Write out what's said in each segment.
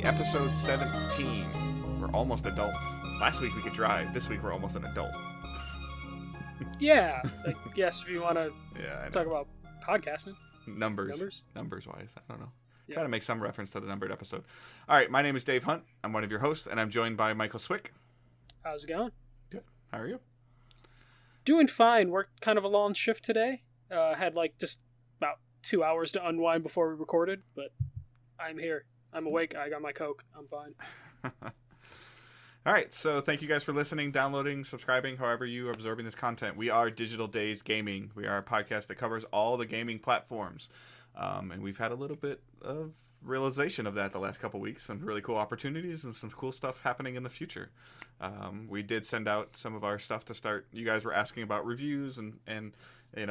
episode 17. We're almost adults. Last week we could drive. This week we're almost an adult. Yeah, I guess if you want to talk about podcasting. Numbers wise, I don't know. Yeah. Try to make some reference to the numbered episode. All right, my name is Dave Hunt. I'm one of your hosts, and I'm joined by Michael Swick. How's it going? Good. How are you? Doing fine. Worked kind of a long shift today. Had just about 2 hours to unwind before we recorded, but I'm here. I'm awake. I got my Coke. I'm fine. All right, so thank you guys for listening, downloading, subscribing, however you are absorbing this content. We are Digital Days Gaming. We are a podcast that covers all the gaming platforms. And we've had a little bit of realization of that the last couple weeks. Some really cool opportunities and some cool stuff happening in the future. We did send out some of our stuff to start. You guys were asking about reviews and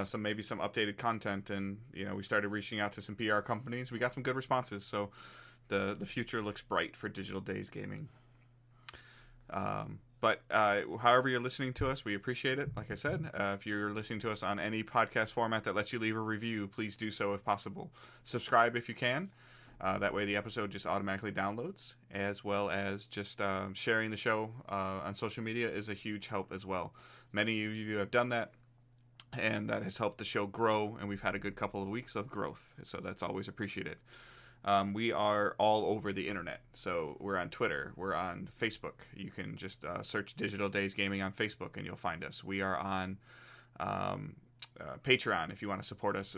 some updated content. And, we started reaching out to some PR companies. We got some good responses. So the future looks bright for Digital Days Gaming. But however you're listening to us, we appreciate it. Like I said, if you're listening to us on any podcast format that lets you leave a review, please do so if possible. Subscribe if you can. That way the episode just automatically downloads, as well as just sharing the show on social media is a huge help as well. Many of you have done that, and that has helped the show grow, and we've had a good couple of weeks of growth, so that's always appreciated. We are all over the internet. So we're on Twitter. We're on Facebook. You can just search Digital Days Gaming on Facebook and you'll find us. We are on Patreon if you want to support us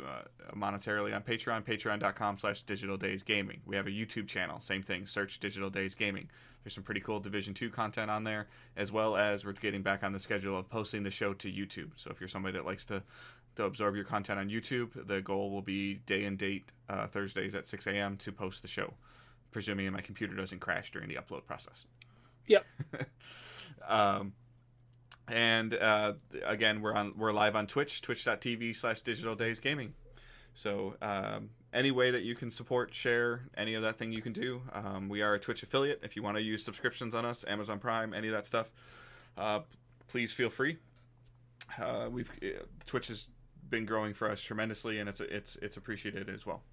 monetarily on Patreon, patreon.com/Digital Days Gaming. We have a YouTube channel. Same thing. Search Digital Days Gaming. There's some pretty cool Division 2 content on there, as well as we're getting back on the schedule of posting the show to YouTube. So if you're somebody that likes to absorb your content on YouTube, the goal will be day and date Thursdays at 6 a.m. to post the show, presuming my computer doesn't crash during the upload process. Yep. Again, we're live on Twitch, twitch.tv/Digital Days Gaming. So any way that you can support, share, any of that thing you can do. We are a Twitch affiliate. If you want to use subscriptions on us, Amazon Prime, any of that stuff, please feel free. Twitch has been growing for us tremendously, and it's appreciated as well.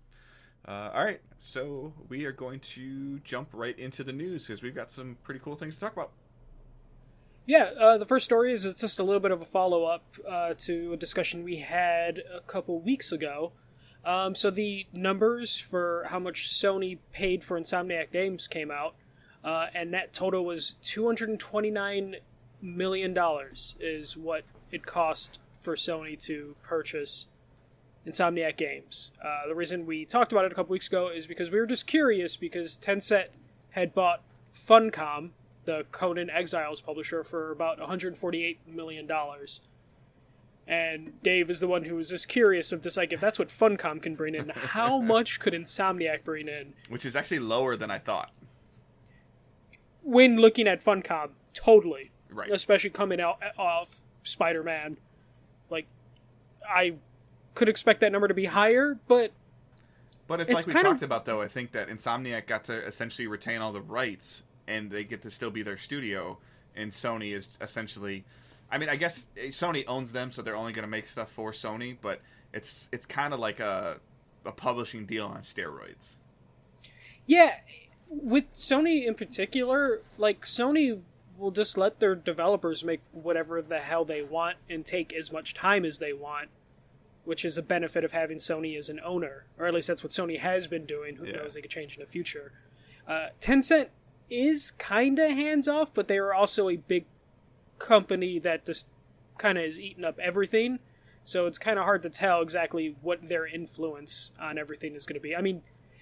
All right, so we are going to jump right into the news because we've got some pretty cool things to talk about. Yeah, the first story is it's just a little bit of a follow-up to a discussion we had a couple weeks ago. So the numbers for how much Sony paid for Insomniac Games came out, and that total was $229 million is what it cost for Sony to purchase Insomniac Games. The reason we talked about it a couple weeks ago is because we were just curious because Tencent had bought Funcom, the Conan Exiles publisher, for about $148 million. And Dave is the one who was just curious of just if that's what Funcom can bring in, how much could Insomniac bring in? Which is actually lower than I thought. When looking at Funcom, totally. Right. Especially coming out of Spider-Man. I could expect that number to be higher, but it's like we talked about, though. I think that Insomniac got to essentially retain all the rights, and they get to still be their studio, and Sony is essentially... I mean, I guess Sony owns them, so they're only going to make stuff for Sony, but it's kind of like a publishing deal on steroids. Yeah, with Sony in particular, Sony will just let their developers make whatever the hell they want and take as much time as they want, which is a benefit of having Sony as an owner, or at least that's what Sony has been doing. Who knows, they could change in the future. Tencent is kind of hands-off, but they are also a big company that just kind of is eating up everything, so it's kind of hard to tell exactly what their influence on everything is going to be. I mean,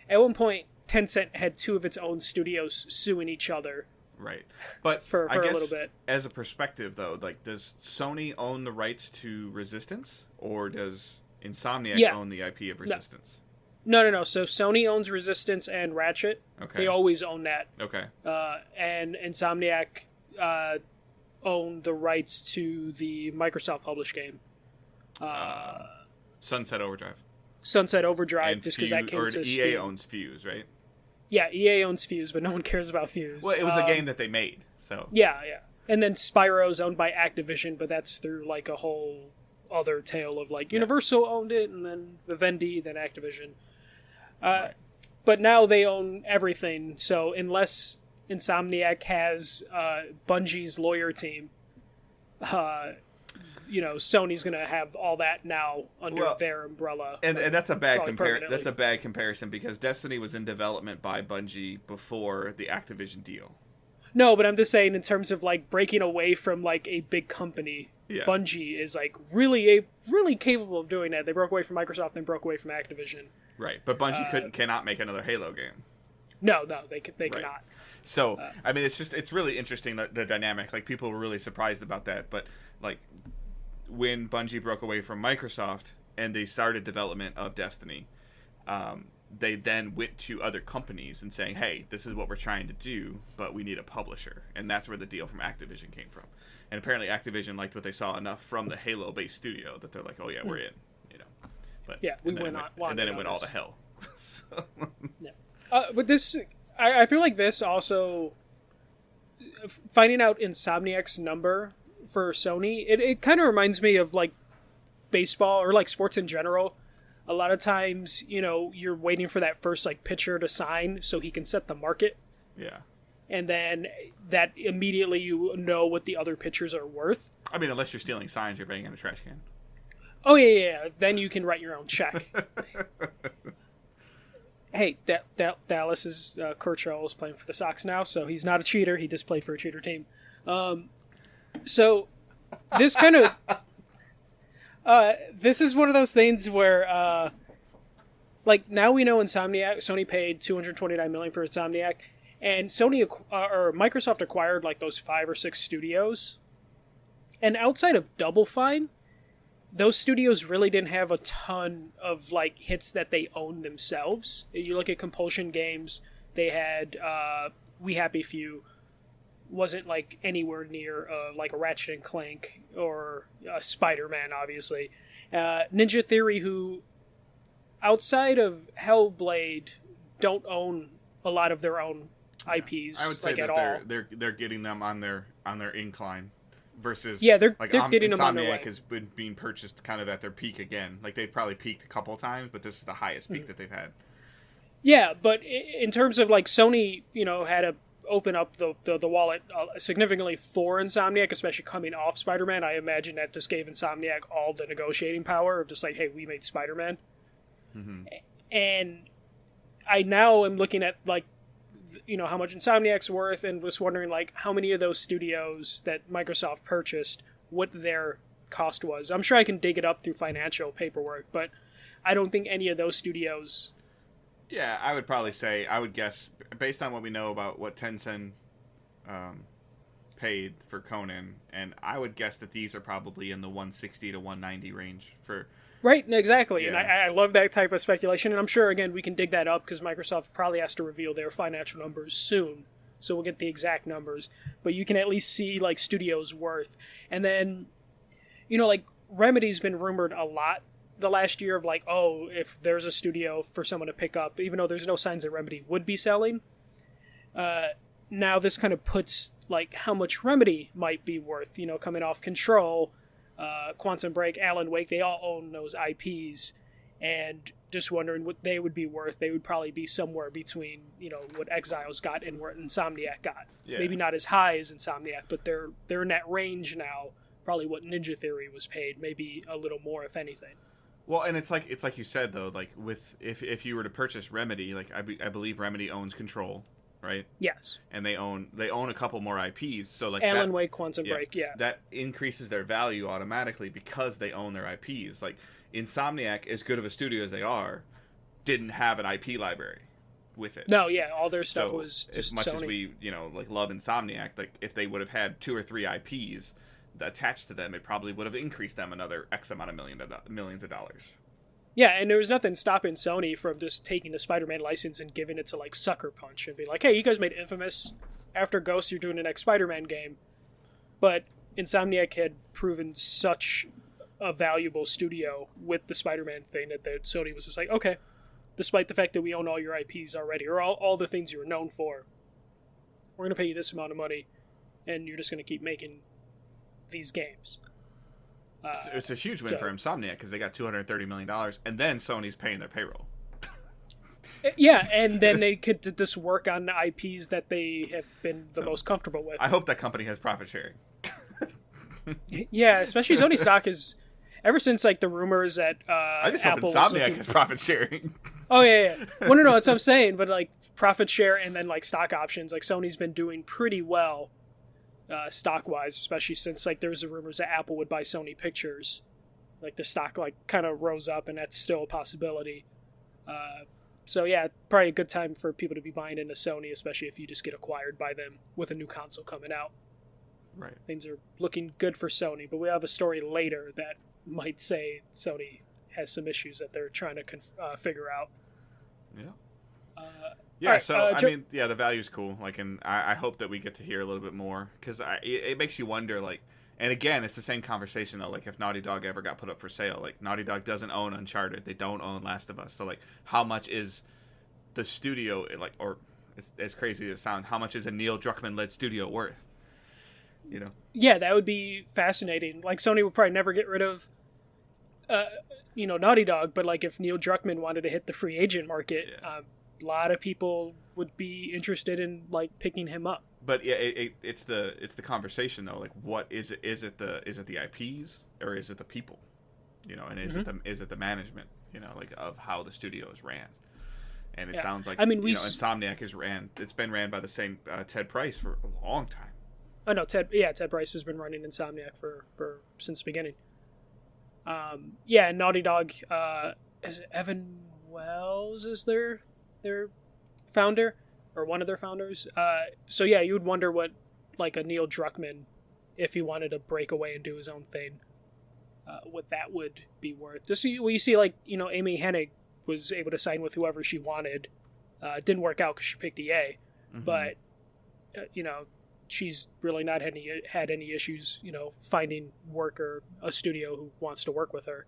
at one point, Tencent had two of its own studios suing each other. Right. But for I guess, a little bit. As a perspective, though, does Sony own the rights to Resistance, or does Insomniac own the IP of Resistance? No. So Sony owns Resistance and Ratchet. Okay. They always own that. Okay. And Insomniac own the rights to the Microsoft published game. Sunset Overdrive. Sunset Overdrive, just because that came to EA Steam. owns Fuse, right? Yeah, EA owns Fuse, but no one cares about Fuse. Well, it was a game that they made, so... Yeah. And then Spyro's owned by Activision, but that's through, a whole other tale of, Universal owned it, and then Vivendi, then Activision. Right. but now they own everything. So unless Insomniac has Bungie's lawyer team, Sony's gonna have all that now under their umbrella. And that's a bad That's a bad comparison because Destiny was in development by Bungie before the Activision deal. No, but I'm just saying in terms of like breaking away from like a big company, Bungie is like really capable of doing that. They broke away from Microsoft, then broke away from Activision. Right, but Bungie cannot make another Halo game. No, they cannot. So I mean, it's really interesting the dynamic. Like people were really surprised about that, but like when Bungie broke away from Microsoft and they started development of Destiny, they then went to other companies and saying, "Hey, this is what we're trying to do, but we need a publisher," and that's where the deal from Activision came from. And apparently, Activision liked what they saw enough from the Halo-based studio that they're like, "Oh yeah, we're in," But and then it went all to hell. So. Yeah. But this, I feel like this also, finding out Insomniac's number for Sony, it kind of reminds me of like baseball or like sports in general. A lot of times, you're waiting for that first like pitcher to sign so he can set the market. Yeah. And then that immediately you know what the other pitchers are worth. I mean, unless you're stealing signs, you're banging in a trash can. Oh yeah. Then you can write your own check. Hey, Dallas is Kershaw is playing for the Sox now, so he's not a cheater. He just played for a cheater team. So this kind of this is one of those things where like now we know Sony paid $229 million for Insomniac, and Microsoft acquired like those 5 or 6 studios, and outside of Double Fine, those studios really didn't have a ton of like hits that they owned themselves. You look at Compulsion Games, they had We Happy Few, wasn't like anywhere near like a Ratchet and Clank or Spider-Man, obviously. Ninja Theory, who outside of Hellblade don't own a lot of their own IPs. I would say like, that at all. they're getting them on their incline. Versus, they're like, getting them on their way. Insomniac has been being purchased kind of at their peak again. Like they've probably peaked a couple times, but this is the highest peak that they've had. Yeah, but in terms of like Sony, had to open up the wallet significantly for Insomniac, especially coming off Spider-Man. I imagine that just gave Insomniac all the negotiating power of just like, hey, we made Spider-Man. Mm-hmm. And I now am looking at like, how much Insomniac's worth, and was wondering like how many of those studios that Microsoft purchased, what their cost was. I'm sure I can dig it up through financial paperwork, but I don't think any of those studios. Yeah, I would guess based on what we know about what Tencent paid for Conan, and I would guess that these are probably in the 160 to 190 range for. Right, exactly. Yeah. And I love that type of speculation, and I'm sure, again, we can dig that up because Microsoft probably has to reveal their financial numbers soon, so we'll get the exact numbers. But you can at least see, like, studios' worth. And then, like, Remedy's been rumored a lot the last year of, like, oh, if there's a studio for someone to pick up, even though there's no signs that Remedy would be selling. Now this kind of puts, like, how much Remedy might be worth, coming off Control, Quantum Break, Alan Wake, they all own those IPs, and just wondering what they would be worth. They would probably be somewhere between, what Exiles got and what Insomniac got. Yeah. Maybe not as high as Insomniac, but they're in that range now. Probably what Ninja Theory was paid, maybe a little more, if anything. Well, and it's like you said though, like with if you were to purchase Remedy, like I believe Remedy owns Control. Right. Yes. And they own a couple more IPs, so like Alan Wake, Quantum Break, that increases their value automatically because they own their IPs. Like Insomniac, as good of a studio as they are, didn't have an IP library with it. No, yeah, all their stuff was just as much Sony. As we like love Insomniac. Like if they would have had 2 or 3 IPs attached to them, it probably would have increased them another X amount of millions of dollars. Yeah, and there was nothing stopping Sony from just taking the Spider-Man license and giving it to, like, Sucker Punch and be like, hey, you guys made Infamous. After Ghost, you're doing the next Spider-Man game. But Insomniac had proven such a valuable studio with the Spider-Man thing that Sony was just like, okay, despite the fact that we own all your IPs already, or all the things you were known for, we're going to pay you this amount of money, and you're just going to keep making these games. It's a huge win for Insomniac because they got $230 million, and then Sony's paying their payroll. Yeah, and then they could just work on the IPs that they have been the most comfortable with. I hope that company has profit sharing. Yeah, especially Sony stock is ever since like the rumors that I just Apple hope Insomniac has profit sharing. Oh yeah. Well, no, that's what I'm saying. But like profit share and then like stock options, like Sony's been doing pretty well stock wise, especially since like there's the rumors that Apple would buy Sony Pictures. Like the stock like kind of rose up, and that's still a possibility. So yeah, probably a good time for people to be buying into Sony, especially if you just get acquired by them with a new console coming out. Right. Things are looking good for Sony, but we have a story later that might say Sony has some issues that they're trying to figure out. Yeah. Yeah. Right, so I mean, yeah, the value's cool. Like, and I hope that we get to hear a little bit more because it makes you wonder. Like, and again, it's the same conversation though. Like, if Naughty Dog ever got put up for sale, like Naughty Dog doesn't own Uncharted, they don't own Last of Us. So like, how much is the studio like, or as crazy as it sounds, how much is a Neil Druckmann led studio worth? You know? Yeah, that would be fascinating. Like Sony would probably never get rid of, Naughty Dog, but like if Neil Druckmann wanted to hit the free agent market, a lot of people would be interested in like picking him up. But yeah, it's the conversation though. Like, what is it? Is it the IPs or is it the people? You know, and is it the management? You know, like of how the studio is ran. And it sounds like Insomniac it's been ran by the same Ted Price for a long time. Oh no, Ted Price has been running Insomniac for since the beginning. And Naughty Dog, is it Evan Wells is their founder or one of their founders. So yeah, you would wonder what like a Neil Druckmann, if he wanted to break away and do his own thing, what that would be worth. Just you see like Amy Hennig was able to sign with whoever she wanted. Didn't work out because she picked EA, but she's really not had any issues, finding work or a studio who wants to work with her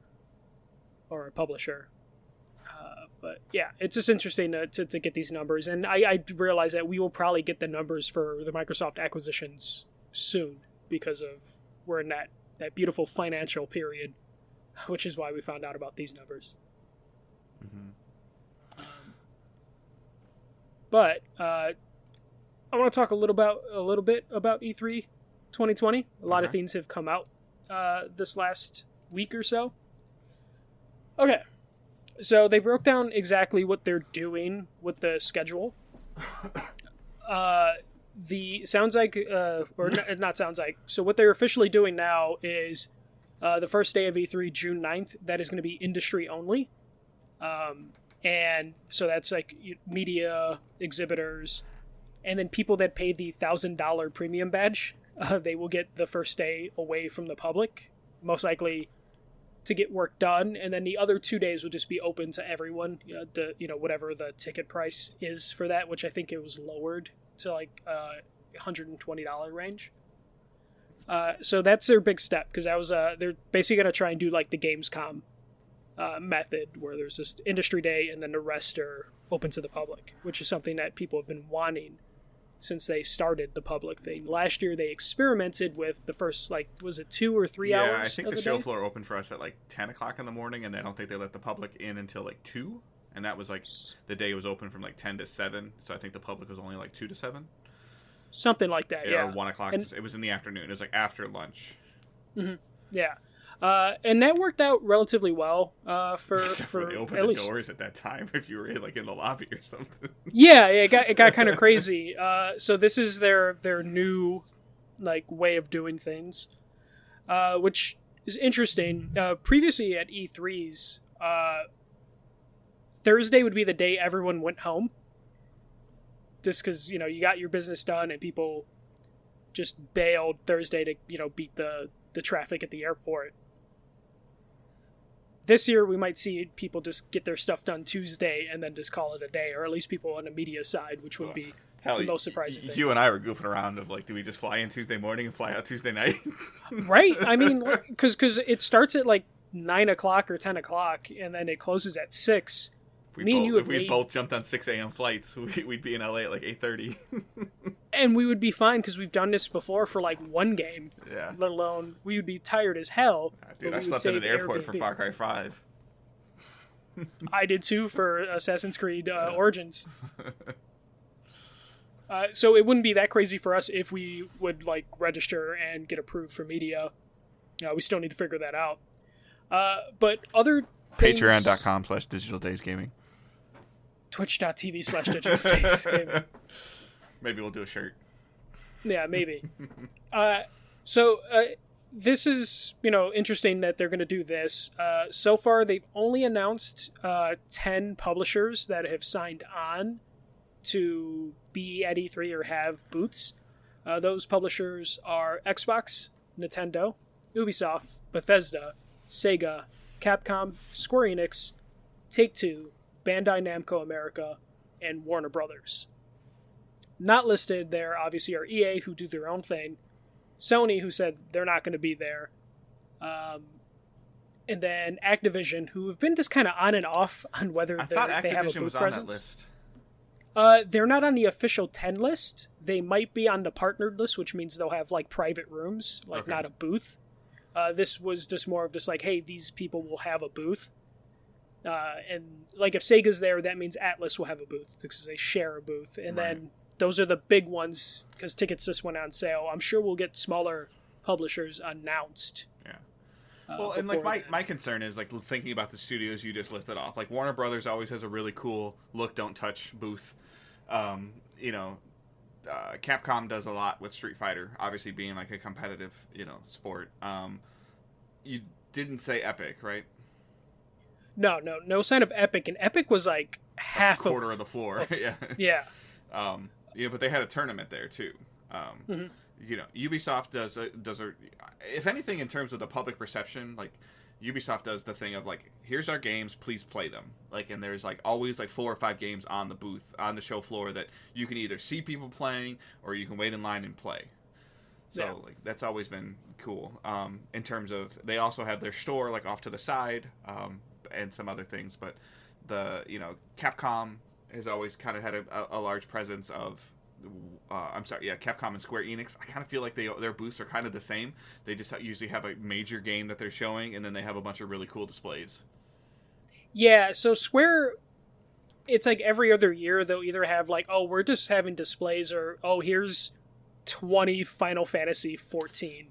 or a publisher. But yeah, it's just interesting to get these numbers. And I realize that we will probably get the numbers for the Microsoft acquisitions soon because we're in that beautiful financial period, which is why we found out about these numbers. But I want to talk a little bit about E3 2020. A lot of things have come out this last week or so. Okay, so they broke down exactly what they're doing with the schedule. So what they're officially doing now is the first day of E3, June 9th, that is going to be industry only. And so that's like media, exhibitors, and then people that pay the $1,000 premium badge, they will get the first day away from the public, most likely to get work done. And then the other 2 days will just be open to everyone, whatever the ticket price is for that, which I think it was lowered to like $120 range. So that's their big step, because that was they're basically going to try and do like the Gamescom method, where there's this industry day and then the rest are open to the public, which is something that people have been wanting since they started the public thing. Last year they experimented with the first, like, was it 2 or 3 hours? Yeah, I think the show floor opened for us at like 10 o'clock in the morning, and I don't think they let the public in until like 2, and that was like the day was open from like 10 to 7, so I think the public was only like 2 to 7. Something like that, yeah. Or 1 o'clock. It was in the afternoon. It was like after lunch. Yeah. And that worked out relatively well for they opened at the least doors at that time if you were like in the lobby or something. Yeah, it got kind of crazy. So this is their new like way of doing things, which is interesting. Previously at E3s, Thursday would be the day everyone went home, just because you got your business done and people just bailed Thursday to beat the traffic at the airport. This year, we might see people just get their stuff done Tuesday and then just call it a day, or at least people on the media side, which would be the most surprising thing. You and I were goofing around of like, do we just fly in Tuesday morning and fly out Tuesday night? Right? I mean, because it starts at like 9 o'clock or 10 o'clock, and then it closes at 6. If we both jumped on 6 a.m. flights, we'd be in LA at like 8:30. And we would be fine, because we've done this before for like one game. Yeah. Let alone, we would be tired as hell. Dude, I slept in an airport for Far Cry 5. I did too for Assassin's Creed Origins. So it wouldn't be that crazy for us if we would like register and get approved for media. We still need to figure that out. But other things... Patreon.com/digitaldaysgaming. Twitch.tv/digitaldaysgaming. Maybe we'll do a shirt. Yeah, maybe. This is, interesting that they're going to do this. So far, they've only announced 10 publishers that have signed on to be at E3 or have booths. Those publishers are Xbox, Nintendo, Ubisoft, Bethesda, Sega, Capcom, Square Enix, Take-Two, Bandai Namco America, and Warner Brothers. Not listed there, obviously, are EA, who do their own thing, Sony, who said they're not going to be there, and then Activision, who have been just kind of on and off on whether they have a booth presence. They're not on the official 10 list. They might be on the partnered list, which means they'll have like private rooms, not a booth. This was just more of just like, hey, these people will have a booth. And like if Sega's there, that means Atlas will have a booth because they share a booth. And then those are the big ones because tickets just went on sale. I'm sure we'll get smaller publishers announced. Yeah. Well, and like my concern is like thinking about the studios you just lifted off. Like Warner Brothers always has a really cool look, don't touch booth. Capcom does a lot with Street Fighter, obviously being like a competitive, sport. You didn't say Epic, right? No sign of Epic, and Epic was like half a quarter of the floor. Yeah. But they had a tournament there too. Ubisoft does if anything in terms of the public perception, like Ubisoft does the thing of like, here's our games, please play them. Like, and there's like always like 4 or 5 games on the booth, on the show floor that you can either see people playing or you can wait in line and play. So like that's always been cool. In terms of, they also have their store like off to the side, and some other things, but Capcom has always kind of had a large presence of Capcom and Square Enix. I kind of feel like their booths are kind of the same. They just usually have a major game that they're showing, and then they have a bunch of really cool displays. Yeah, so Square, it's like every other year they'll either have like, oh, we're just having displays, or oh, here's 20 Final Fantasy 14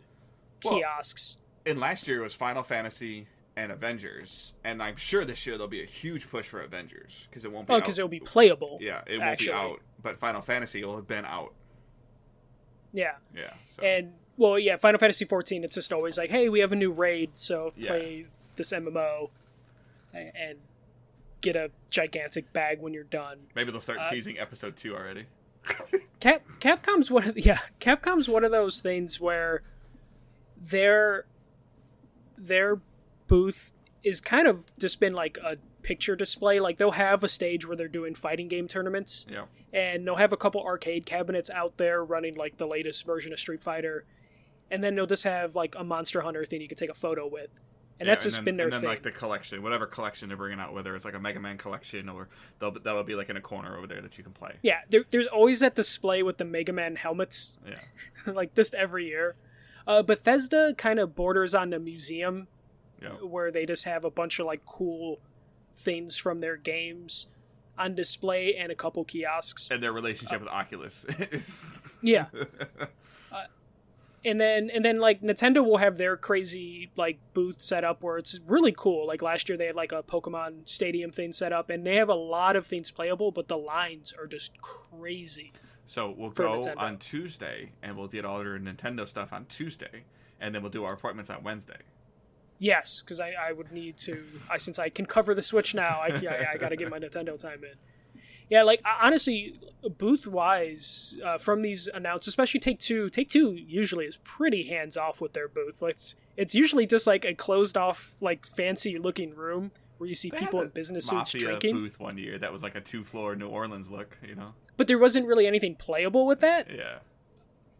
kiosks. And last year it was Final Fantasy and Avengers, and I'm sure this year there'll be a huge push for Avengers because it won't be out. Because it'll be playable. Yeah, it won't be out, but Final Fantasy will have been out. Yeah. Yeah. So. And Final Fantasy 14, it's just always like, hey, we have a new raid, so play this MMO and get a gigantic bag when you're done. Maybe they'll start teasing episode 2 already. Capcom's one of those things where their booth is kind of just been like a picture display. Like they'll have a stage where they're doing fighting game tournaments, and they'll have a couple arcade cabinets out there running like the latest version of Street Fighter, and then they'll just have like a Monster Hunter thing you can take a photo with, and that's just been their thing. And then like the collection, whatever collection they're bringing out, whether it's like a Mega Man collection or that'll be like in a corner over there that you can play. Yeah, there's always that display with the Mega Man helmets. Yeah, like just every year. Bethesda kind of borders on the museum. Where they just have a bunch of like cool things from their games on display and a couple kiosks. And their relationship with Oculus. Yeah. And then like Nintendo will have their crazy like booth set up where it's really cool. Like last year they had like a Pokemon Stadium thing set up, and they have a lot of things playable, but the lines are just crazy. So we'll go Nintendo on Tuesday, and we'll get all our Nintendo stuff on Tuesday, and then we'll do our appointments on Wednesday. Yes, because I would need to. Since I can cover the Switch now, I got to get my Nintendo time in. Yeah, like honestly, booth wise, from these announced, especially Take-Two usually is pretty hands off with their booth. It's usually just like a closed off, like fancy looking room where you see people in business suits drinking. Booth one year that was like a 2-floor New Orleans look, But there wasn't really anything playable with that. Yeah.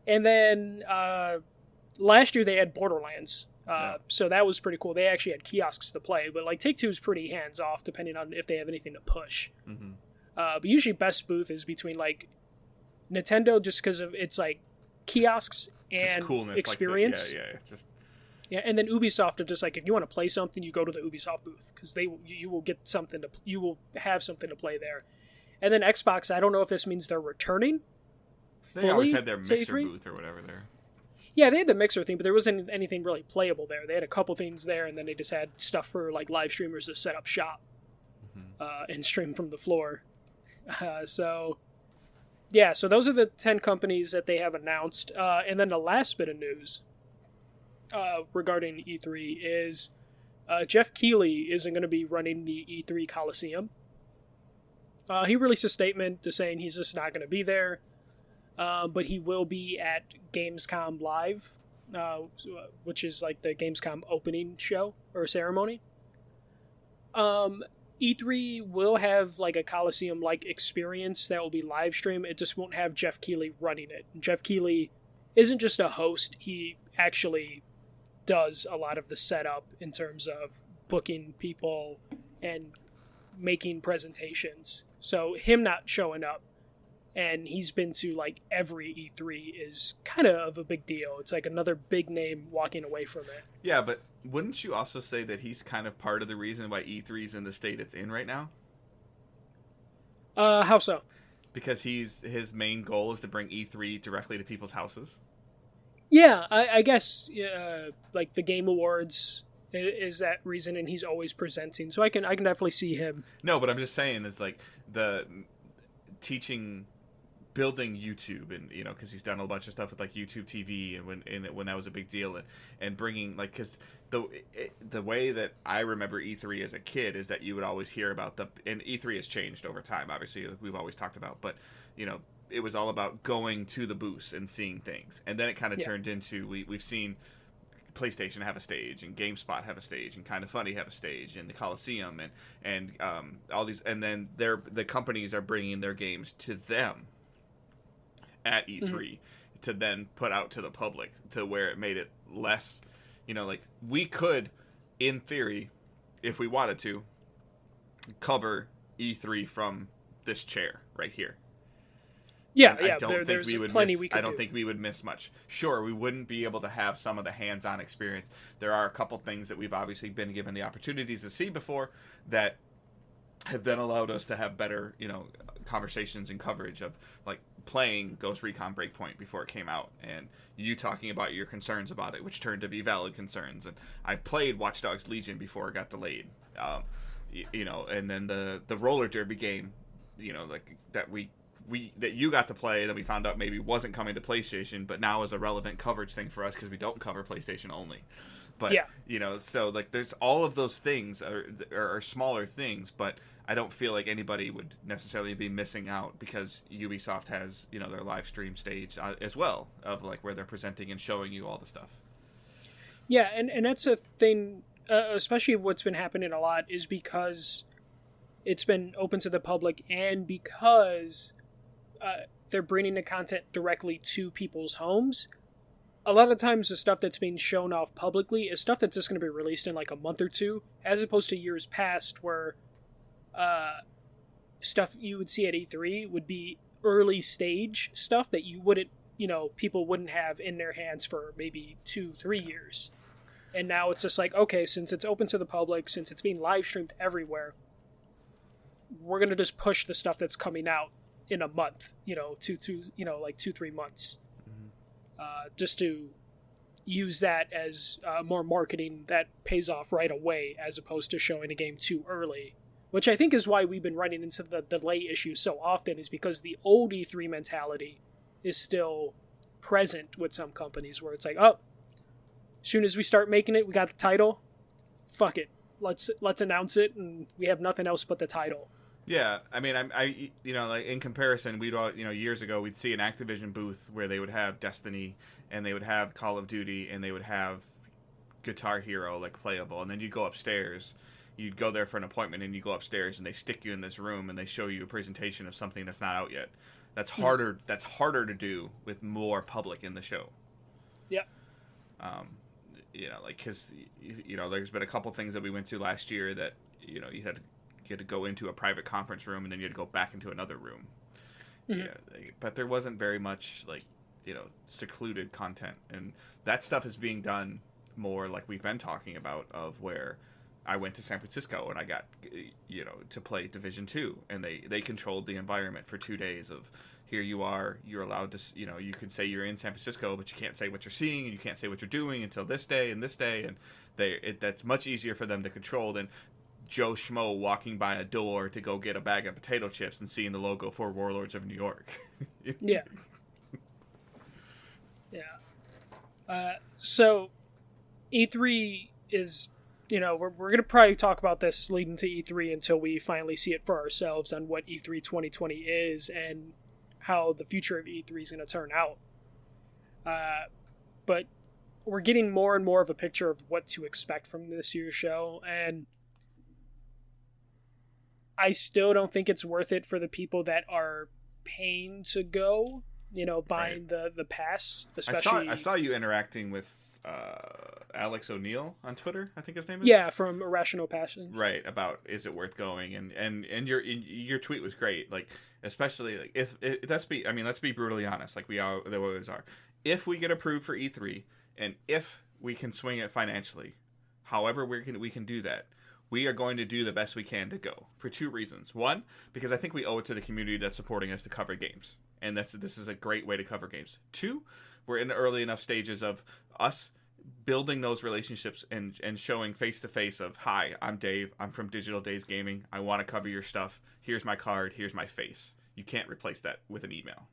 And then last year they had Borderlands. So that was pretty cool. They actually had kiosks to play, but like Take-Two is pretty hands off depending on if they have anything to push. Mm-hmm. But usually best booth is between like Nintendo, just because of it's like kiosks and experience. Like Yeah, and then Ubisoft are just like, if you want to play something, you go to the Ubisoft booth because you will get something you will have something to play there. And then Xbox, I don't know if this means they're returning. They always had their Mixer booth or whatever there. Yeah, they had the Mixer thing, but there wasn't anything really playable there. They had a couple things there, and then they just had stuff for like live streamers to set up shop and stream from the floor. So those are the 10 companies that they have announced. And then the last bit of news regarding E3 is Jeff Keighley isn't going to be running the E3 Coliseum. He released a statement to saying he's just not going to be there, but he will be at Gamescom Live, which is like the Gamescom opening show or ceremony. E3 will have like a Coliseum-like experience that will be live stream. It just won't have Jeff Keighley running it. Jeff Keighley isn't just a host. He actually does a lot of the setup in terms of booking people and making presentations. So him not showing up, and he's been to like every E3, is kind of a big deal. It's like another big name walking away from it. Yeah, but wouldn't you also say that he's kind of part of the reason why E3 is in the state it's in right now? How so? Because his main goal is to bring E3 directly to people's houses. Yeah, I guess like the Game Awards is that reason, and he's always presenting. So I can definitely see him. No, but I'm just saying it's like the building YouTube, and because he's done a bunch of stuff with like YouTube TV, and when that was a big deal, and bringing like, because the way that I remember E3 as a kid is that you would always hear about and E3 has changed over time, obviously, like we've always talked about, but it was all about going to the booths and seeing things, and then it kind of turned into we've seen PlayStation have a stage, and GameSpot have a stage, and Kind of Funny have a stage, and the Coliseum, and all these, and then the companies are bringing their games to them at E3 to then put out to the public, to where it made it less, like we could, in theory, if we wanted to, cover E3 from this chair right here. Yeah, and yeah. There's plenty we could do. I don't think we would miss much. Sure, we wouldn't be able to have some of the hands-on experience. There are a couple things that we've obviously been given the opportunities to see before that have then allowed us to have better, conversations and coverage of like playing Ghost Recon Breakpoint before it came out, and you talking about your concerns about it, which turned to be valid concerns. And I've played Watch Dogs Legion before it got delayed, and then the roller derby game, like that that you got to play, that we found out maybe wasn't coming to PlayStation, but now is a relevant coverage thing for us because we don't cover PlayStation only. But so like there's all of those things are smaller things, but I don't feel like anybody would necessarily be missing out because Ubisoft has their live stream stage as well, of like where they're presenting and showing you all the stuff. Yeah, and that's a thing, especially what's been happening a lot is because it's been open to the public, and because they're bringing the content directly to people's homes. A lot of times the stuff that's being shown off publicly is stuff that's just going to be released in like a month or two, as opposed to years past where stuff you would see at E3 would be early stage stuff that you wouldn't, people wouldn't have in their hands for maybe 2-3 years. And now it's just like, okay, since it's open to the public, since it's being live streamed everywhere, we're going to just push the stuff that's coming out in a month, 2-3 months. Just to use that as more marketing that pays off right away, as opposed to showing a game too early, which I think is why we've been running into the delay issue so often, is because the old E3 mentality is still present with some companies, where it's like, oh, as soon as we start making it, we got the title, fuck it, let's announce it, and we have nothing else but the title. Yeah, I mean, I like in comparison, we'd all, years ago, we'd see an Activision booth where they would have Destiny, and they would have Call of Duty, and they would have Guitar Hero, like, playable, and then you'd go upstairs, you'd go there for an appointment, and you go upstairs, and they stick you in this room, and they show you a presentation of something that's not out yet. That's harder. That's harder to do with more public in the show. Yeah. Because there's been a couple things that we went to last year that you had to go into a private conference room, and then you had to go back into another room. But there wasn't very much secluded content, and that stuff is being done more like we've been talking about, of where I went to San Francisco and I got, to play Division 2, and they controlled the environment for 2 days of, here you are, you're allowed to, you can say you're in San Francisco, but you can't say what you're seeing and you can't say what you're doing until this day and this day. And that's much easier for them to control than Joe Schmo walking by a door to go get a bag of potato chips and seeing the logo for Warlords of New York. Yeah. Yeah. So E3 is, we're going to probably talk about this leading to E3 until we finally see it for ourselves on what E3 2020 is and how the future of E3 is going to turn out. But we're getting more and more of a picture of what to expect from this year's show, and I still don't think it's worth it for the people that are paying to go, buying right. the pass, especially. I saw you interacting with Alex O'Neill on Twitter, I think his name is. Yeah, from Irrational Passion. Right, about is it worth going, and your tweet was great. Like, especially like let's be brutally honest, like they always are. If we get approved for E3, and if we can swing it financially, however we can do that, we are going to do the best we can to go for 2 reasons. One, because I think we owe it to the community that's supporting us to cover games, and this is a great way to cover games. 2, we're in the early enough stages of us building those relationships and showing face to face of, hi, I'm Dave, I'm from Digital Days Gaming, I want to cover your stuff, here's my card, here's my face. You can't replace that with an email.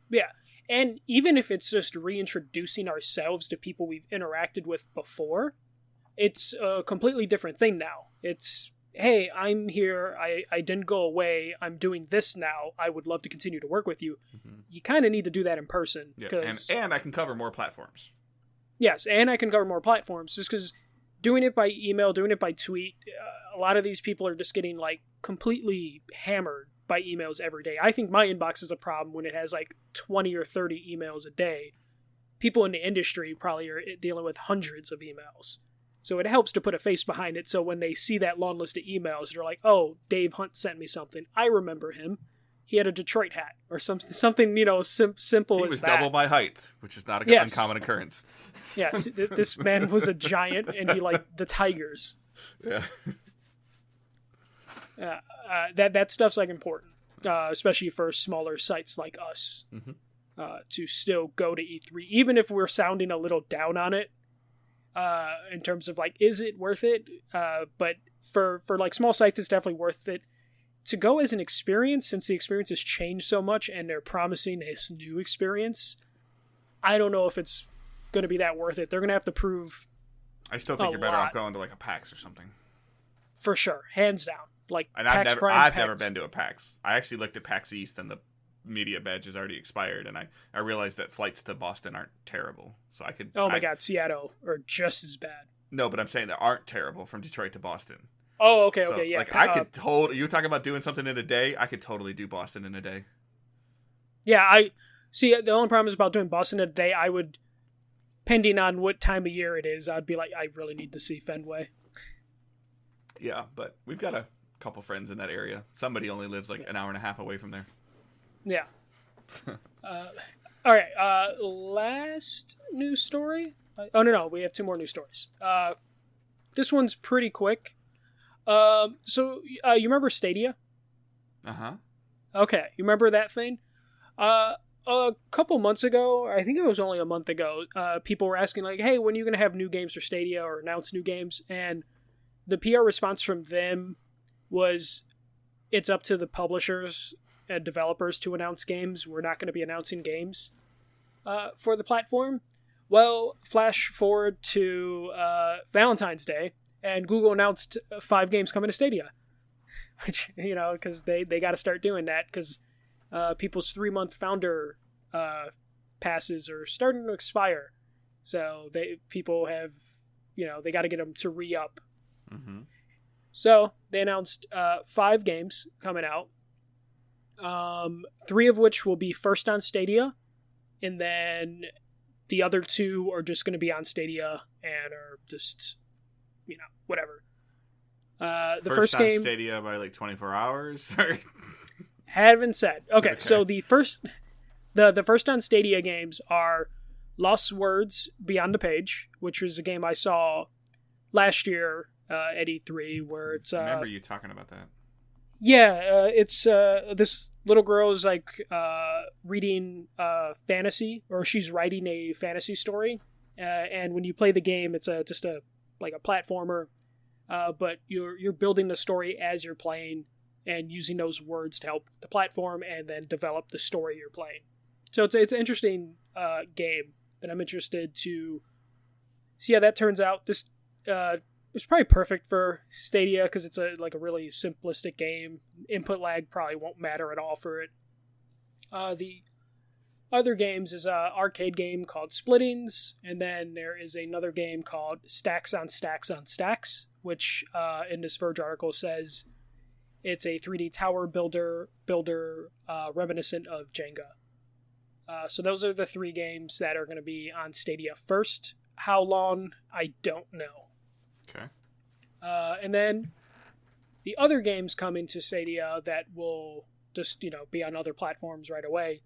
Yeah, and even if it's just reintroducing ourselves to people we've interacted with before, it's a completely different thing now. It's, hey, I'm here, I didn't go away, I'm doing this now, I would love to continue to work with you. Mm-hmm. You kind of need to do that in person. Yeah, and I can cover more platforms. Yes, and I can cover more platforms, just because doing it by email, doing it by tweet, a lot of these people are just getting, like, completely hammered by emails every day. I think my inbox is a problem when it has, like, 20 or 30 emails a day. People in the industry probably are dealing with hundreds of emails. So it helps to put a face behind it, so when they see that long list of emails, they're like, oh, Dave Hunt sent me something. I remember him. He had a Detroit hat, or something simple as that. He was double my height, which is not an uncommon occurrence. Yes, this man was a giant, and he liked the Tigers. Yeah. That stuff's, like, important, especially for smaller sites like us, mm-hmm. To still go to E3, even if we're sounding a little down on it, in terms of, like, is it worth it? But for like small sites, it's definitely worth it to go as an experience, since the experience has changed so much and they're promising this new experience. I don't know if it's going to be that worth it. They're going to have to prove I still think you're better off going to, like, a PAX or something. For sure. Hands down. Like, and I've never been to a PAX. I actually looked at PAX East, and the media badge has already expired, and I realized that flights to Boston aren't terrible. So I could... Oh my God, Seattle are just as bad. No, but I'm saying they aren't terrible from Detroit to Boston. Oh, okay, yeah. Like, I could totally... You were talking about doing something in a day? I could totally do Boston in a day. Yeah, the only problem is about doing Boston in a day, I would, pending on what time of year it is, I'd be like, I really need to see Fenway. Yeah, but we've got a couple friends in that area. Somebody only lives like an hour and a half away from there. Yeah. All right. Last news story. Oh no, we have 2 more news stories. This one's pretty quick. So you remember Stadia? Okay, you remember that thing? A couple months ago, I think it was only a month ago, people were asking, like, hey, when are you going to have new games for Stadia or announce new games? And the PR response from them was, it's up to the publishers and developers to announce games. We're not going to be announcing games for the platform. Well, flash forward to Valentine's Day, and Google announced 5 games coming to Stadia. Which, because they got to start doing that, because people's 3-month founder passes are starting to expire. So people have, they got to get them to re-up. Mm-hmm. So they announced 5 games coming out, 3 of which will be first on Stadia, and then the other 2 are just going to be on Stadia and are just, whatever. The first game, Stadia by like 24 hours. Haven't said. Okay, so the first on Stadia games are Lost Words Beyond the Page, which was a game I saw last year at E3, where it's... I remember you talking about that. Yeah, it's this little girl is like reading fantasy, or she's writing a fantasy story, and when you play the game, it's just a platformer, but you're building the story as you're playing and using those words to help the platform and then develop the story you're playing. So it's an interesting game that I'm interested to see how that turns out. This it's probably perfect for Stadia because it's a really simplistic game. Input lag probably won't matter at all for it. The other games is an arcade game called Splittings, and then there is another game called Stacks on Stacks on Stacks, which in this Verge article says it's a 3D tower builder reminiscent of Jenga. So those are the 3 games that are going to be on Stadia first. How long, I don't know. Okay. And then the other games coming to Stadia that will just, be on other platforms right away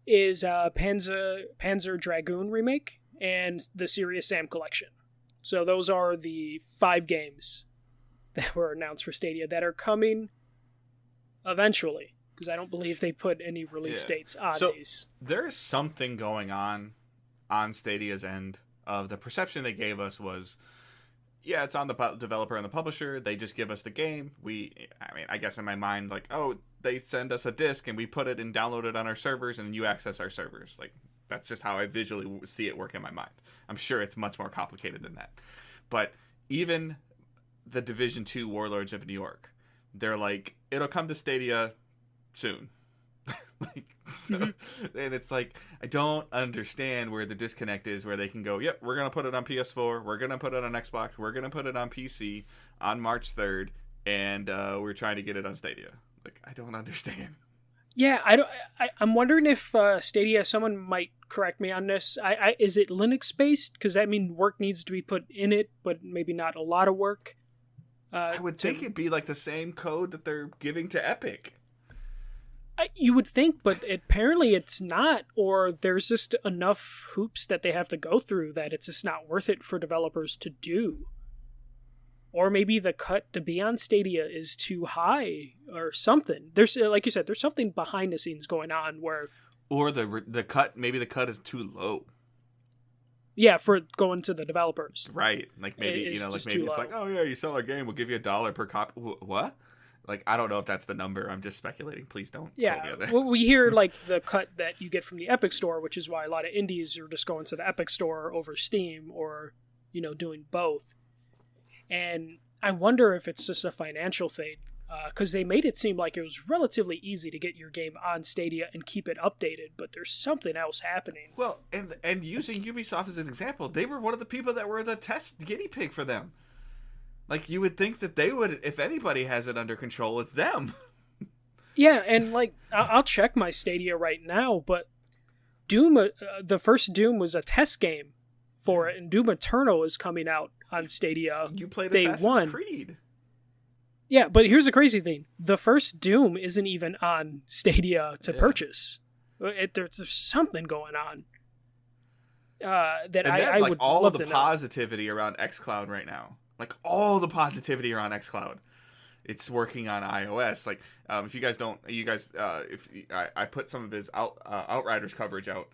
is Panzer Dragoon Remake and the Serious Sam Collection. So those are the 5 games that were announced for Stadia that are coming eventually, because I don't believe they put any release dates on these. There is something going on Stadia's end of the perception they gave us was, yeah, it's on the developer and the publisher. They just give us the game. I guess in my mind, like, oh, they send us a disc and we put it and download it on our servers and you access our servers. Like, that's just how I visually see it work in my mind. I'm sure it's much more complicated than that. But even the Division 2 Warlords of New York, they're like, it'll come to Stadia soon. And it's like, I don't understand where the disconnect is, where they can go, yep, we're going to put it on PS4, we're going to put it on Xbox, we're going to put it on PC on March 3rd, and we're trying to get it on Stadia. Like, I don't understand. Yeah, I'm wondering if Stadia, someone might correct me on this. Is it Linux-based? Because that means work needs to be put in it, but maybe not a lot of work. I would think it'd be like the same code that they're giving to Epic. You would think, but apparently it's not, or there's just enough hoops that they have to go through that it's just not worth it for developers to do. Or maybe the cut to be on Stadia is too high, or something. There's, like you said, there's something behind the scenes going on where... Or the cut, maybe the cut is too low. Yeah, for going to the developers. Right. Like maybe, maybe it's like, oh yeah, you sell a game, we'll give you $1 per copy. What? Like, I don't know if that's the number. I'm just speculating. Please don't. Yeah, well, we hear like the cut that you get from the Epic Store, which is why a lot of indies are just going to the Epic Store over Steam, or doing both. And I wonder if it's just a financial thing, because they made it seem like it was relatively easy to get your game on Stadia and keep it updated, but there's something else happening. Well, and using Ubisoft as an example, they were one of the people that were the test guinea pig for them. Like, you would think that they would, if anybody has it under control, it's them. Yeah, and, like, I'll check my Stadia right now, but Doom, the first Doom was a test game for it, and Doom Eternal is coming out on Stadia. You played Assassin's Creed. Yeah, but here's the crazy thing. The first Doom isn't even on Stadia to purchase. There's something going on. That I would all love of the to positivity around xCloud right now. Like, all the positivity around xCloud, it's working on iOS. Like, if you guys don't, I put some of his Outriders coverage out,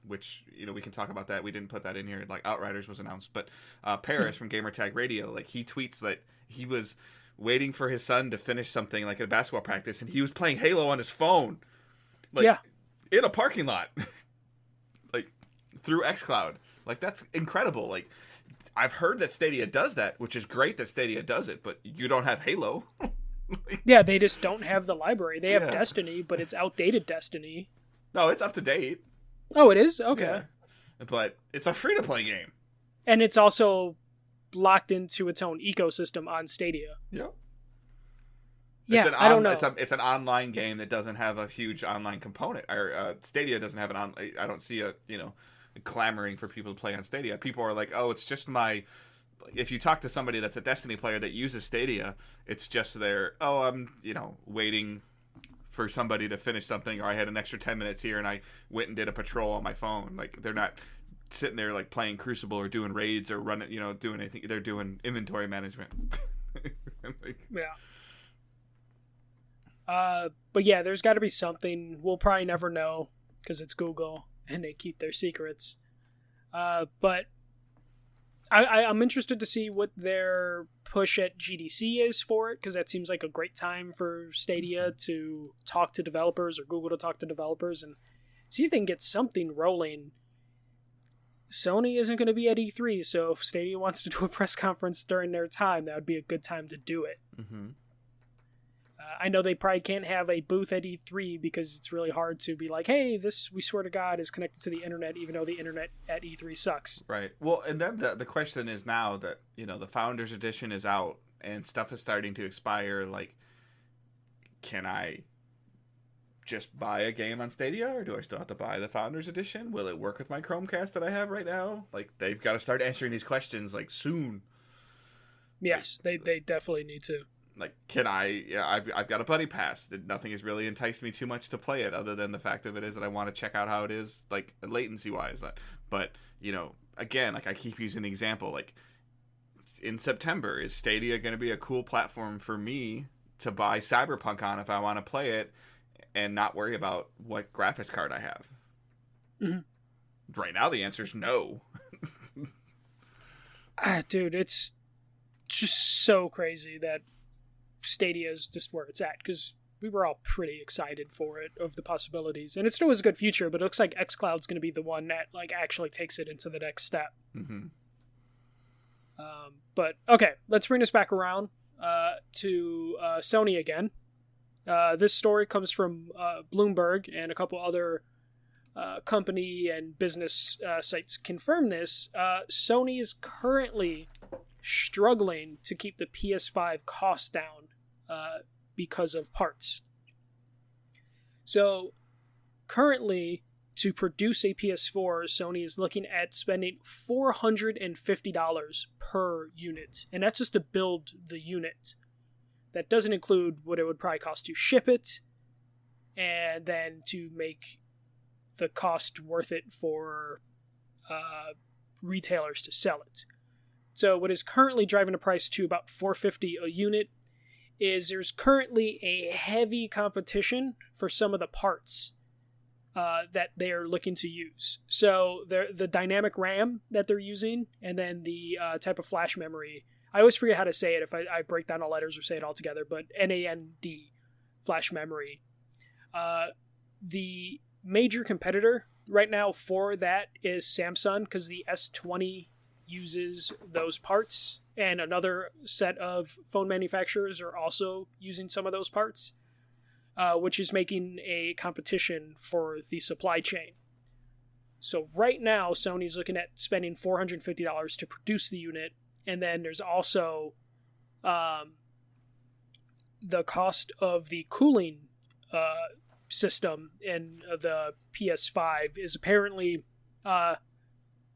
which, we can talk about that. We didn't put that in here. Like, Outriders was announced, but Paris from Gamertag Radio, like, he tweets that he was waiting for his son to finish something, like a basketball practice, and he was playing Halo on his phone. Like, in a parking lot. Like, through xCloud. Like, that's incredible. Like, I've heard that Stadia does that, which is great that Stadia does it, but you don't have Halo. Yeah, they just don't have the library. They have Destiny, but it's outdated Destiny. No, it's up to date. Oh, it is? Okay. Yeah. But it's a free-to-play game. And it's also locked into its own ecosystem on Stadia. Yep. Yeah, I don't know. It's an online game that doesn't have a huge online component. Stadia doesn't have I don't see clamoring for people to play on Stadia. People are like, oh, it's just if you talk to somebody that's a Destiny player that uses Stadia, it's just I'm waiting for somebody to finish something, or I had an extra 10 minutes here and I went and did a patrol on my phone. Like, they're not sitting there like playing Crucible or doing raids or running, doing anything. They're doing inventory management. Like, yeah. But yeah, there's got to be something. We'll probably never know because it's Google and they keep their secrets. But I'm interested to see what their push at GDC is for it, because that seems like a great time for Stadia to talk to developers, or Google to talk to developers, and see if they can get something rolling. Sony isn't going to be at E3, so if Stadia wants to do a press conference during their time, that would be a good time to do it. Mm-hmm. I know they probably can't have a booth at E3 because it's really hard to be like, hey, this, we swear to God, is connected to the internet, even though the internet at E3 sucks. Right. Well, and then the question is now that, the Founders Edition is out and stuff is starting to expire, like, can I just buy a game on Stadia, or do I still have to buy the Founders Edition? Will it work with my Chromecast that I have right now? Like, they've got to start answering these questions, like, soon. Yes, they definitely need to. Like, can I? Yeah, I've got a Buddy Pass. Nothing has really enticed me too much to play it, other than the fact of it is that I want to check out how it is, like, latency wise. But again, like, I keep using the example, like, in September, is Stadia going to be a cool platform for me to buy Cyberpunk on if I want to play it, and not worry about what graphics card I have? Mm-hmm. Right now, the answer is no. Dude, it's just so crazy that Stadia is just where it's at, because we were all pretty excited for it, of the possibilities, and it still has a good future, but it looks like xCloud's going to be the one that, like, actually takes it into the next step. Mm-hmm. But okay, let's bring this back around to Sony again. This story comes from Bloomberg, and a couple other company and business sites confirm this. Sony is currently struggling to keep the PS5 costs down because of parts. So currently, to produce a PS4, Sony is looking at spending $450 per unit, and that's just to build the unit. That doesn't include what it would probably cost to ship it, and then to make the cost worth it for retailers to sell it. So what is currently driving the price to about $450 a unit is there's currently a heavy competition for some of the parts that they are looking to use. So the dynamic RAM that they're using, and then the type of flash memory. I always forget how to say it if I break down the letters or say it all together, but NAND flash memory. The major competitor right now for that is Samsung, because the S20 uses those parts, and another set of phone manufacturers are also using some of those parts, which is making a competition for the supply chain. So right now, Sony's looking at spending $450 to produce the unit, and then there's also the cost of the cooling system in the PS5 is apparently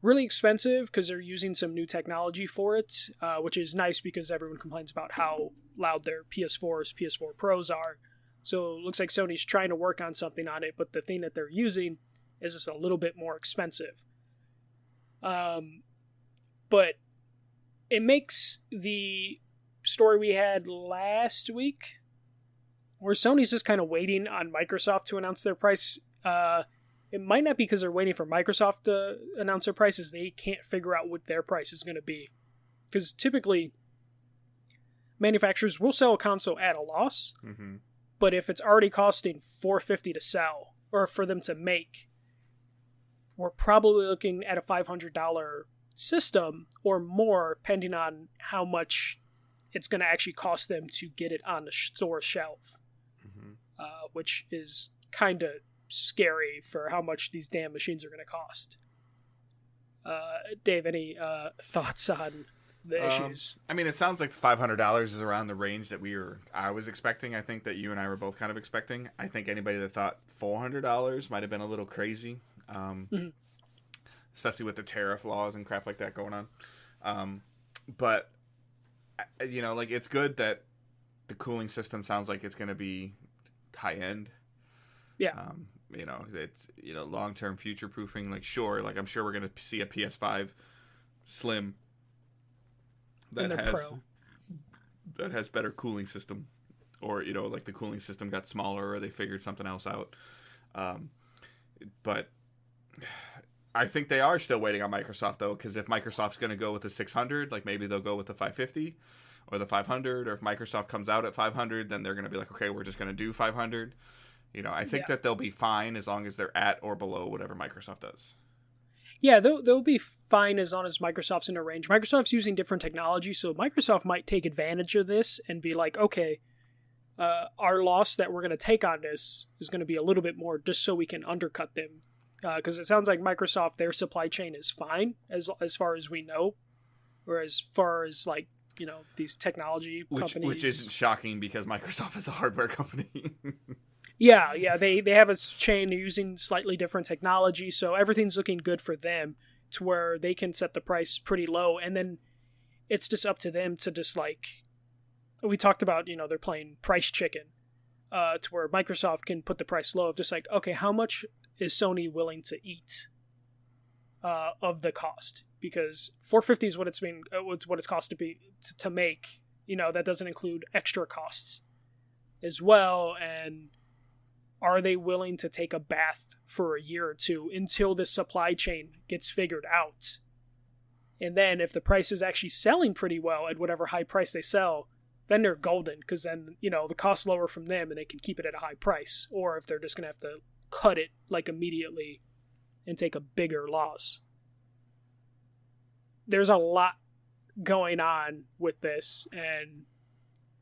really expensive, because they're using some new technology for it, which is nice because everyone complains about how loud their PS4s, PS4 Pros are. So it looks like Sony's trying to work on something on it, but the thing that they're using is just a little bit more expensive. But it makes the story we had last week, where Sony's just kind of waiting on Microsoft to announce their price. It might not be because they're waiting for Microsoft to announce their prices. They can't figure out what their price is going to be. Because typically, manufacturers will sell a console at a loss, mm-hmm. but if it's already costing $450 to sell, or for them to make, we're probably looking at a $500 system or more, depending on how much it's going to actually cost them to get it on the store shelf, mm-hmm. Which is kind of scary for how much these damn machines are going to cost. Dave, any thoughts on the issues? I mean, it sounds like $500 is around the range that I was expecting. I think that you and I were both kind of expecting. I think anybody that thought $400 might have been a little crazy, Mm-hmm. especially with the tariff laws and crap like that going on. But like, it's good that the cooling system sounds like it's going to be high end. Yeah. It's long term future proofing. Like sure, like I'm sure we're gonna see a PS5 Slim that has better cooling system, or like the cooling system got smaller, or they figured something else out. But I think they are still waiting on Microsoft though, because if Microsoft's going to go with the 600, like maybe they'll go with the 550 or the 500, or if Microsoft comes out at 500, then they're going to be like, okay, we're just going to do 500. I think that they'll be fine as long as they're at or below whatever Microsoft does. Yeah, they'll be fine as long as Microsoft's in a range. Microsoft's using different technology, so Microsoft might take advantage of this and be like, okay, our loss that we're going to take on this is going to be a little bit more just so we can undercut them. Because it sounds like Microsoft, their supply chain is fine as far as we know, or as far as like these technology companies, which isn't shocking because Microsoft is a hardware company. yeah, they have a chain using slightly different technology, so everything's looking good for them to where they can set the price pretty low, and then it's just up to them to just like we talked about. They're playing price chicken, to where Microsoft can put the price low of just like, okay, how much is Sony willing to eat of the cost? Because $450 is what it's cost to make. That doesn't include extra costs as well. And are they willing to take a bath for a year or two until the supply chain gets figured out? And then if the price is actually selling pretty well at whatever high price they sell, then they're golden, because then the cost lower from them and they can keep it at a high price. Or if they're just gonna have to cut it like immediately and take a bigger loss. There's a lot going on with this, and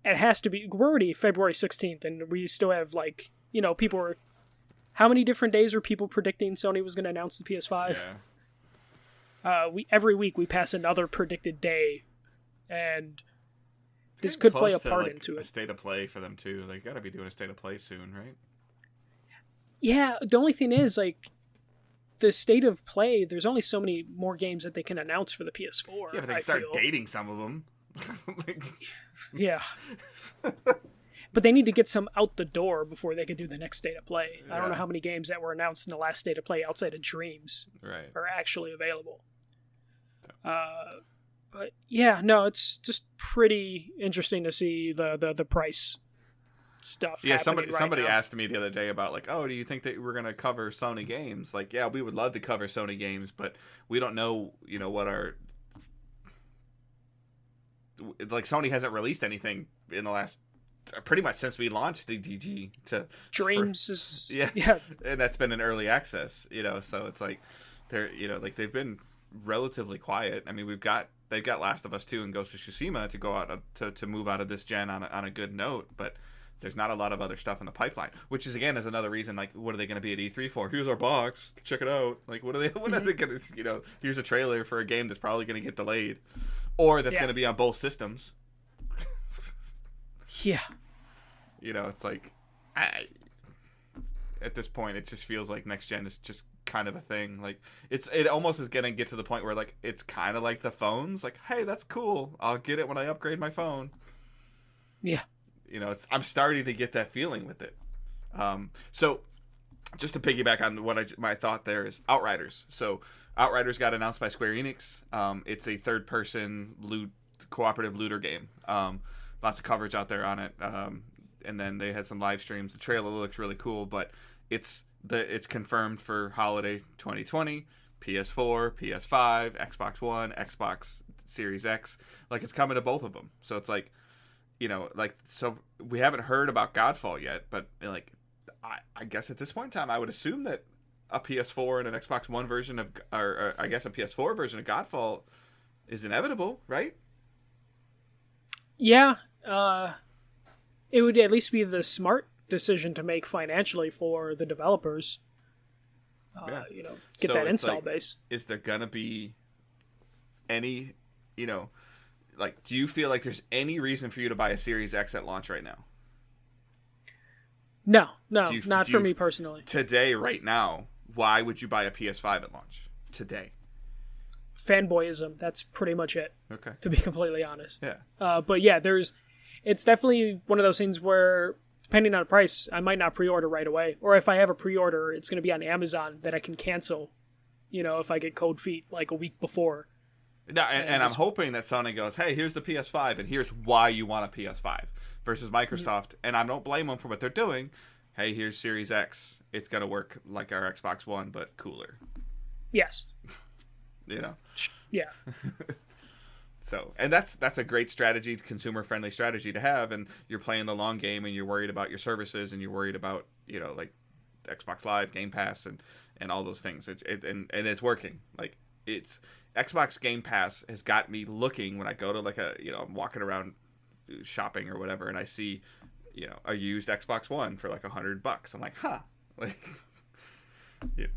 it has to be. We're already February 16th, and we still have like people were. How many different days were people predicting Sony was going to announce the PS5? Yeah. Every week we pass another predicted day, and this could play a part into it. A state of play for them too. They got to be doing a state of play soon, right? Yeah, the only thing is, like, the state of play, there's only so many more games that they can announce for the PS4. Yeah, but they can start dating some of them. Yeah. But they need to get some out the door before they could do the next state of play. Yeah. I don't know how many games that were announced in the last state of play outside of Dreams are actually available. But yeah, no, it's just pretty interesting to see the price stuff. Yeah, somebody asked me the other day about like, oh, do you think that we're gonna cover Sony games? Like, yeah, we would love to cover Sony games, but we don't know, what our like Sony hasn't released anything in the last pretty much since we launched DDG to Dreams is yeah, and that's been in early access, so it's like they're like they've been relatively quiet. I mean, they've got Last of Us 2 and Ghost of Tsushima to go out to move out of this gen on a good note, but there's not a lot of other stuff in the pipeline, which is another reason, like, what are they going to be at E3 for? Here's our box, check it out. Like, what are they going to, here's a trailer for a game that's probably going to get delayed, or that's going to be on both systems. Yeah. It's like, at this point, it just feels like next gen is just kind of a thing. Like, it almost is going to get to the point where, like, it's kind of like the phones. Like, hey, that's cool. I'll get it when I upgrade my phone. Yeah. I'm starting to get that feeling with it. So just to piggyback on what my thought there is Outriders. So Outriders got announced by Square Enix. It's a third-person cooperative looter game. Lots of coverage out there on it. And then they had some live streams. The trailer looks really cool, but it's confirmed for holiday 2020, PS4, PS5, Xbox One, Xbox Series X. Like, it's coming to both of them. So it's like, so we haven't heard about Godfall yet, but like, I guess at this point in time, I would assume that a PS4 and an Xbox One version or I guess a PS4 version of Godfall is inevitable, right? Yeah, it would at least be the smart decision to make financially for the developers. Get that install base. Is there gonna be any, like, do you feel like there's any reason for you to buy a Series X at launch right now? No, not for me personally. Today, right now, why would you buy a PS5 at launch? Today. Fanboyism. That's pretty much it. Okay. To be completely honest. Yeah. But yeah, it's definitely one of those things where depending on the price, I might not pre-order right away. Or if I have a pre-order, it's going to be on Amazon that I can cancel, if I get cold feet like a week before. No, and I'm hoping that Sony goes, hey, here's the PS5, and here's why you want a PS5, versus Microsoft, and I don't blame them for what they're doing. Hey, here's Series X. It's going to work like our Xbox One, but cooler. Yes. Yeah. So, and that's a great strategy, consumer-friendly strategy to have, and you're playing the long game, and you're worried about your services, and you're worried about, like Xbox Live, Game Pass, and all those things. And it's working. Like, it's Xbox Game Pass has got me looking when I go to I'm walking around shopping or whatever, and I see, a used Xbox One for like $100. I'm like, huh. Like, yeah.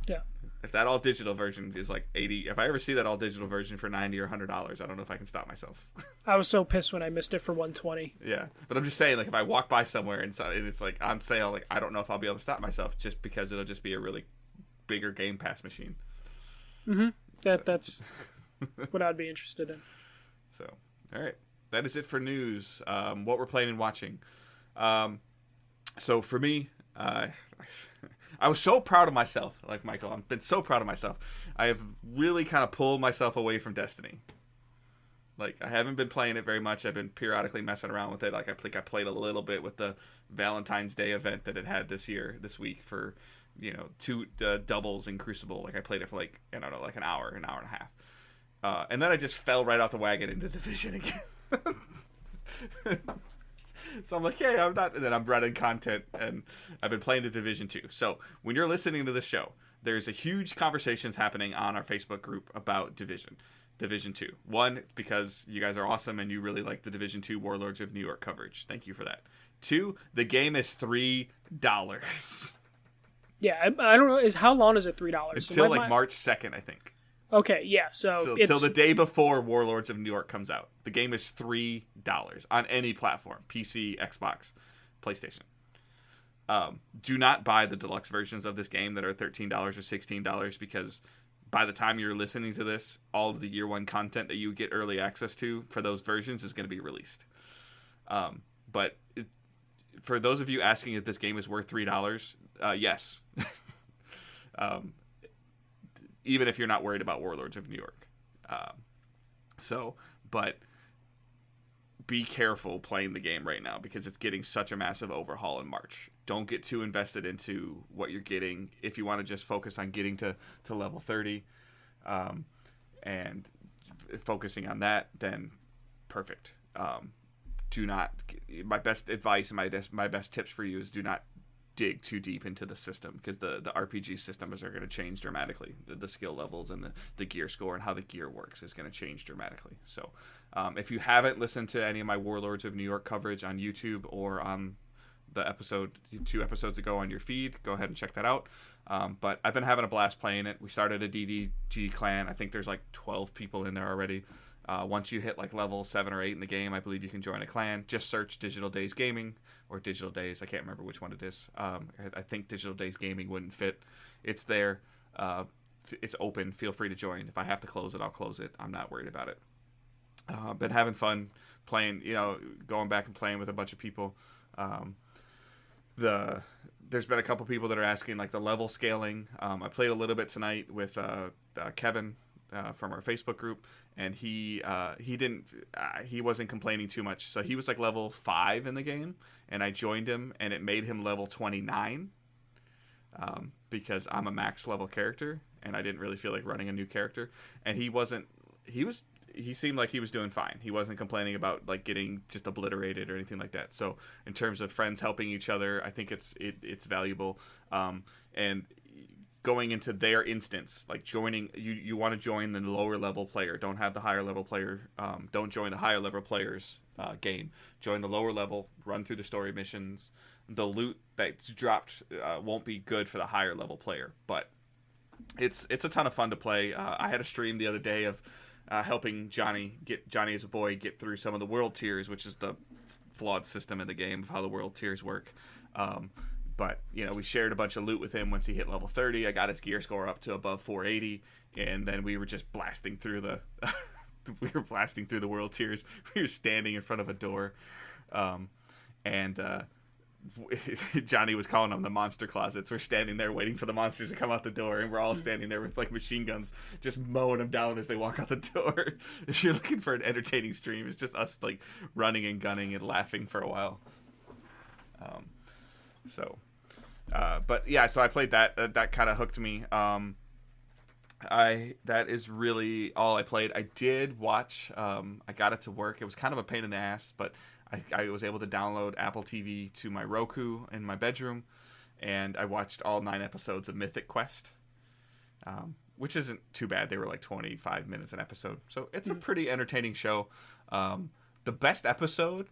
If that all digital version is like 80, if I ever see that all digital version for $90 or $100, I don't know if I can stop myself. I was so pissed when I missed it for $120. Yeah, but I'm just saying, like, if I walk by somewhere and it's like on sale, like, I don't know if I'll be able to stop myself, just because it'll just be a really bigger Game Pass machine. Mm-hmm. That's what I'd be interested in. So, all right, that is it for news. What we're playing and watching. So for me, I was so proud of myself, like Michael. I've been so proud of myself. I have really kind of pulled myself away from Destiny. Like, I haven't been playing it very much. I've been periodically messing around with it. Like, I think I played a little bit with the Valentine's Day event that it had this week for, 2 doubles in Crucible. Like, I played it for like, I don't know, like an hour and a half. And then I just fell right off the wagon into Division again. So I'm like, hey, I'm not. And then I'm running content, and I've been playing the Division 2. So when you're listening to this show, there's a huge conversations happening on our Facebook group about Division 2. One, because you guys are awesome and you really like the Division 2 Warlords of New York coverage. Thank you for that. 2, the game is $3. Yeah, I don't know. How long is it $3? Until March 2nd, I think. Okay, yeah. So till the day before Warlords of New York comes out. The game is $3 on any platform: PC, Xbox, PlayStation. Do not buy the deluxe versions of this game that are $13 or $16, because by the time you're listening to this, all of the year one content that you get early access to for those versions is going to be released. But for those of you asking if this game is worth $3, yes. Even if you're not worried about Warlords of New York. But be careful playing the game right now, because it's getting such a massive overhaul in March. Don't get too invested into what you're getting. If you want to just focus on getting to level 30 and focusing on that, then perfect. Do not. My best advice and my best tips for you is do not dig too deep into the system, because the RPG systems are going to change dramatically. The skill levels and the gear score and how the gear works is going to change dramatically. So if you haven't listened to any of my Warlords of New York coverage on YouTube or on the 2 episodes ago on your feed, go ahead and check that out. But I've been having a blast playing it. We started a DDG clan. I think there's like 12 people in there already. Once you hit like level 7 or 8 in the game, I believe you can join a clan. Just search Digital Days Gaming or Digital Days. I can't remember which one it is. I think Digital Days Gaming wouldn't fit. It's there. It's open. Feel free to join. If I have to close it, I'll close it. I'm not worried about it. Been having fun playing, going back and playing with a bunch of people. There's been a couple people that are asking like the level scaling. I played a little bit tonight with Kevin from our Facebook group, and he wasn't complaining too much. So he was like level 5 in the game, and I joined him, and it made him level 29 because I'm a max level character, and I didn't really feel like running a new character. And he seemed like he was doing fine. He wasn't complaining about like getting just obliterated or anything like that. So in terms of friends helping each other, I think it's valuable. And going into their instance, like joining, you want to join the lower level player. Don't have the higher level player. Don't join the higher level player's game. Join the lower level. Run through the story missions. The loot that's dropped won't be good for the higher level player, but it's a ton of fun to play. I had a stream the other day of helping Johnny as a boy get through some of the world tiers, which is the flawed system in the game of how the world tiers work. But we shared a bunch of loot with him once he hit level 30. I got his gear score up to above 480, and then we were just blasting through the world tiers. We were standing in front of a door, and Johnny was calling them the monster closets. We're standing there waiting for the monsters to come out the door, and we're all standing there with like machine guns just mowing them down as they walk out the door. If you're looking for an entertaining stream, it's just us like running and gunning and laughing for a while. But yeah, so I played that. That kind of hooked me. That is really all I played. I did watch. I got it to work. It was kind of a pain in the ass, but I was able to download Apple TV to my Roku in my bedroom, and I watched all 9 episodes of Mythic Quest, which isn't too bad. They were like 25 minutes an episode, so it's a pretty entertaining show. The best episode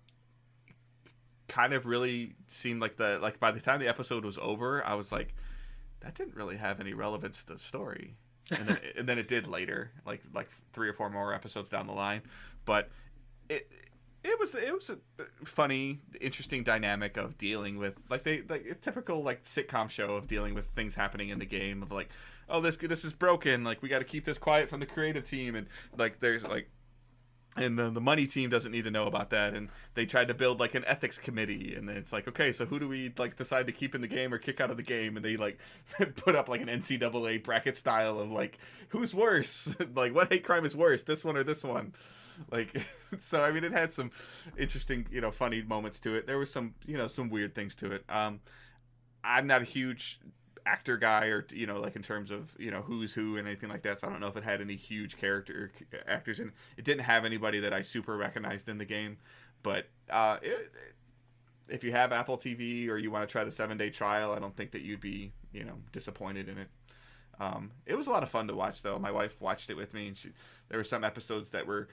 kind of really seemed like by the time the episode was over, I was like, that didn't really have any relevance to the story. And then it did later, like 3 or 4 more episodes down the line, but it was a funny, interesting dynamic of dealing with like a typical like sitcom show of dealing with things happening in the game of like, oh, this is broken, like we got to keep this quiet from the creative team, and like there's like, and the money team doesn't need to know about that, and they tried to build like an ethics committee, and then it's like, okay, so who do we like decide to keep in the game or kick out of the game, and they like put up like an NCAA bracket style of like who's worse, like what hate crime is worse, this one or this one, like. So I mean, it had some interesting, funny moments to it. There was some some weird things to it. I'm not a huge actor guy, or like in terms of who's who and anything like that, so I don't know if it had any huge actors, and it didn't have anybody that I super recognized in the game, but if you have Apple TV or you want to try the 7-day trial, I don't think that you'd be disappointed in it. It was a lot of fun to watch, though. My wife watched it with me, and there were some episodes that were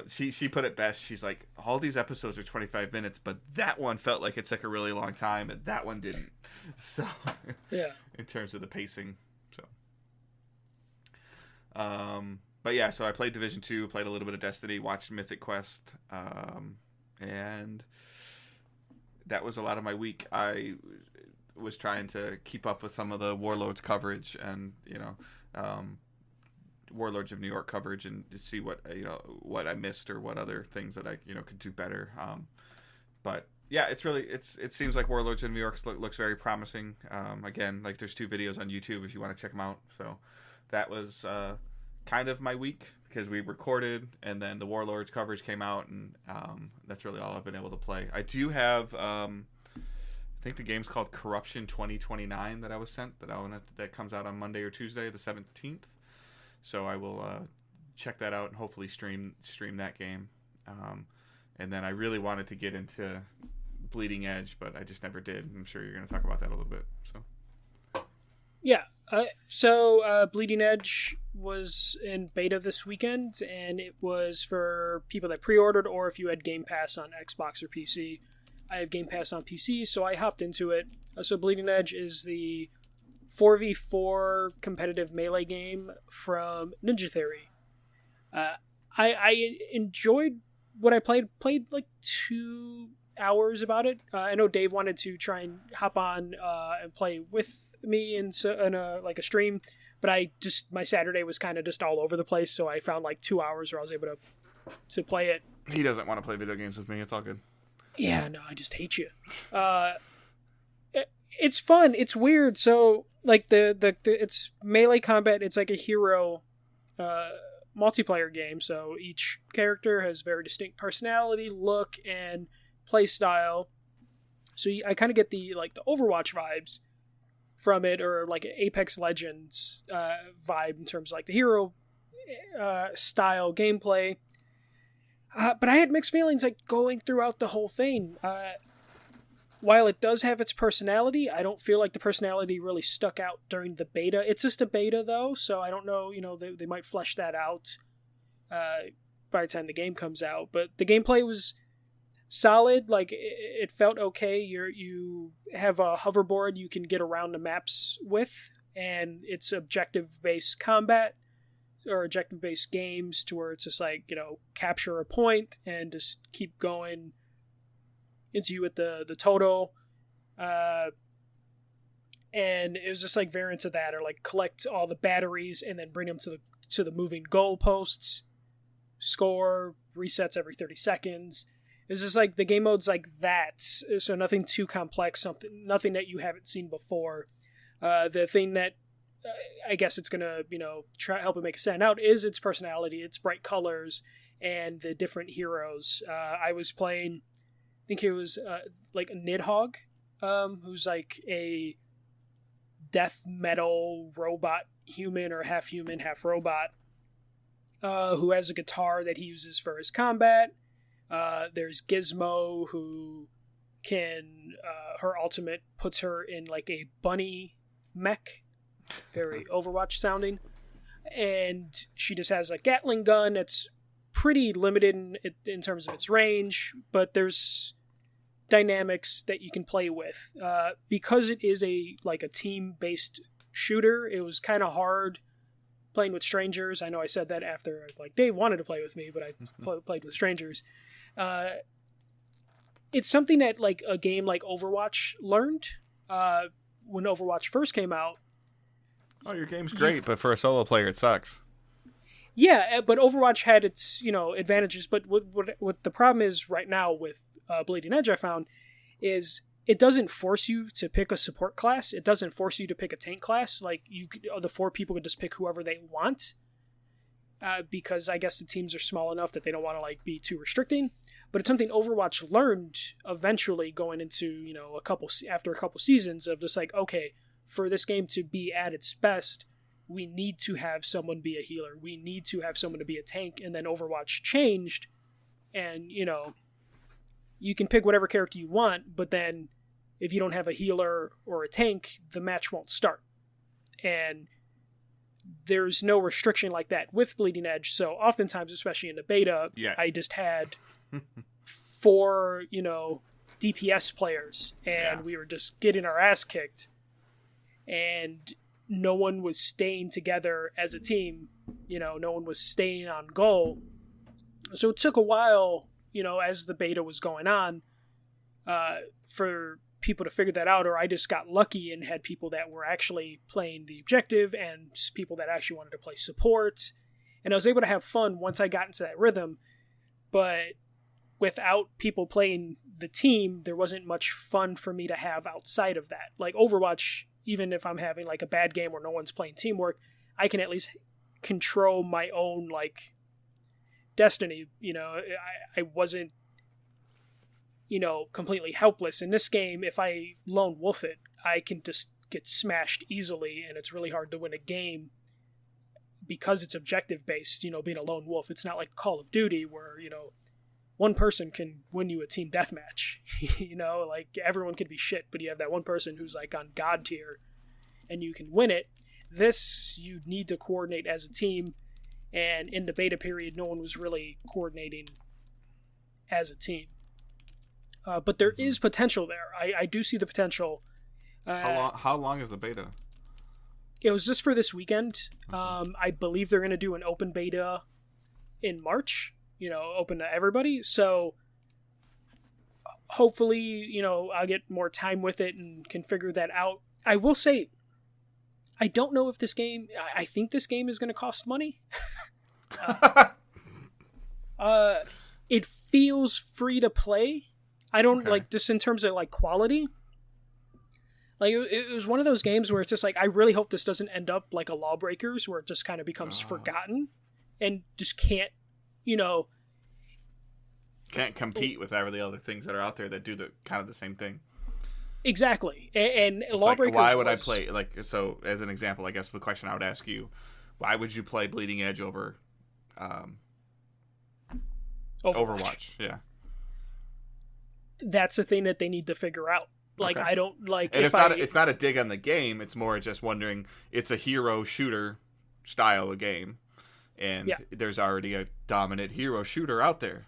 she put it best. She's like, all these episodes are 25 minutes, but that one felt like it took a really long time, and that one didn't. So, yeah, in terms of the pacing. So, but yeah, so I played Division 2, played a little bit of Destiny, watched Mythic Quest, and that was a lot of my week. I was trying to keep up with some of the Warlords coverage, and Warlords of New York coverage, and see what what I missed or what other things that I could do better. But yeah, it seems like Warlords of New York looks very promising. Again, like there's 2 videos on YouTube if you want to check them out. So that was kind of my week, because we recorded and then the Warlords coverage came out, and that's really all I've been able to play. I do have I think the game's called Corruption 2029 that I was sent, that comes out on Monday or Tuesday the 17th. So I will check that out and hopefully stream that game. And then I really wanted to get into Bleeding Edge, but I just never did. I'm sure you're going to talk about that a little bit. So yeah. So Bleeding Edge was in beta this weekend, and it was for people that pre-ordered, or if you had Game Pass on Xbox or PC. I have Game Pass on PC, so I hopped into it. So Bleeding Edge is the 4v4 competitive melee game from Ninja Theory. I enjoyed what I played like 2 hours about it. I know Dave wanted to try and hop on and play with me in a stream, but my Saturday was kind of just all over the place, so I found like 2 hours where I was able to play it. He doesn't want to play video games with me. It's all good. Yeah, no, I just hate you. It's fun. It's weird. So like the it's melee combat. It's like a hero multiplayer game. So each character has very distinct personality, look, and play style. So I kind of get the Overwatch vibes from it, or like Apex Legends vibe in terms of like the hero style gameplay. But I had mixed feelings like going throughout the whole thing. While it does have its personality, I don't feel like the personality really stuck out during the beta. It's just a beta, though, so I don't know, they might flesh that out by the time the game comes out. But the gameplay was solid. Like, it felt okay. You have a hoverboard you can get around the maps with, and it's objective-based combat, or objective-based games, to where it's just like, capture a point and just keep going into you at the total, and it was just like variants of that, or like collect all the batteries and then bring them to the moving goalposts, score resets every 30 seconds, It's just like the game mode's like that, so nothing too complex, nothing that you haven't seen before. The thing that I guess it's gonna try help it make it stand out is its personality, its bright colors, and the different heroes. I was playing, I think it was like a Nidhogg, who's like a death metal robot human or half human, half robot, who has a guitar that he uses for his combat. There's Gizmo, who can her ultimate puts her in like a bunny mech, very Overwatch sounding, and she just has a Gatling gun that's pretty limited in terms of its range, but there's dynamics that you can play with. Because it is a team-based shooter, it was kind of hard playing with strangers. I know I said that after like Dave wanted to play with me, but I played with strangers. It's something that like a game like Overwatch learned when Overwatch first came out. Oh, your game's great, but for a solo player, it sucks. Yeah, but Overwatch had its advantages. But what the problem is right now with Bleeding Edge, I found, is it doesn't force you to pick a support class. It doesn't force you to pick a tank class. Like the 4 people could just pick whoever they want, because I guess the teams are small enough that they don't want to like be too restricting. But it's something Overwatch learned eventually going into after a couple seasons of just like, okay, for this game to be at its best, we need to have someone be a healer. We need to have someone to be a tank. And then Overwatch changed, and you can pick whatever character you want, but then if you don't have a healer or a tank, the match won't start. And there's no restriction like that with Bleeding Edge. So oftentimes, especially in the beta, I just had 4, DPS players, and we were just getting our ass kicked, and no one was staying together as a team. No one was staying on goal. So it took a while, as the beta was going on, for people to figure that out, or I just got lucky and had people that were actually playing the objective and people that actually wanted to play support. And I was able to have fun once I got into that rhythm. But without people playing the team, there wasn't much fun for me to have outside of that. Like Overwatch, even if I'm having like a bad game where no one's playing teamwork, I can at least control my own like destiny. I wasn't completely helpless. In this game, if I lone wolf it, I can just get smashed easily, and it's really hard to win a game because it's objective based, being a lone wolf. It's not like Call of Duty where, one person can win you a team deathmatch. Like everyone can be shit, but you have that one person who's like on God tier and you can win it. This, you need to coordinate as a team, and in the beta period, no one was really coordinating as a team. But there is potential there. I do see the potential. How long is the beta? It was just for this weekend. I believe they're going to do an open beta in March, open to everybody. So hopefully, I'll get more time with it and can figure that out. I will say, I don't know if this game, I think this game is going to cost money. It feels free to play. I don't like just in terms of like quality. Like it was one of those games where it's just like, I really hope this doesn't end up like a Lawbreakers where it just kind of becomes forgotten and just can't compete with every other things that are out there that do the kind of the same thing. Exactly. And Lawbreakers, why would I play so as an example, I guess the question I would ask you, why would you play Bleeding Edge over Overwatch? Yeah. That's the thing that they need to figure out. Like, I don't like. And it's not a dig on the game. It's more just wondering. It's a hero shooter style of game, and there's already a dominant hero shooter out there.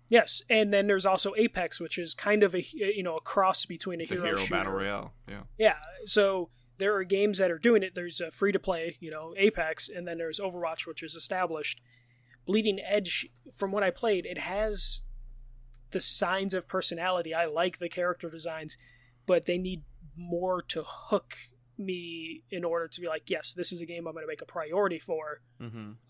Yes, and then there's also Apex, which is kind of a cross between a hero shooter. Battle royale. Yeah. Yeah. So there are games that are doing it. There's a free to play, Apex, and then there's Overwatch, which is established. Bleeding Edge, from what I played, it has the signs of personality. I like the character designs, but they need more to hook me in order to be like, yes, this is a game I'm going to make a priority for,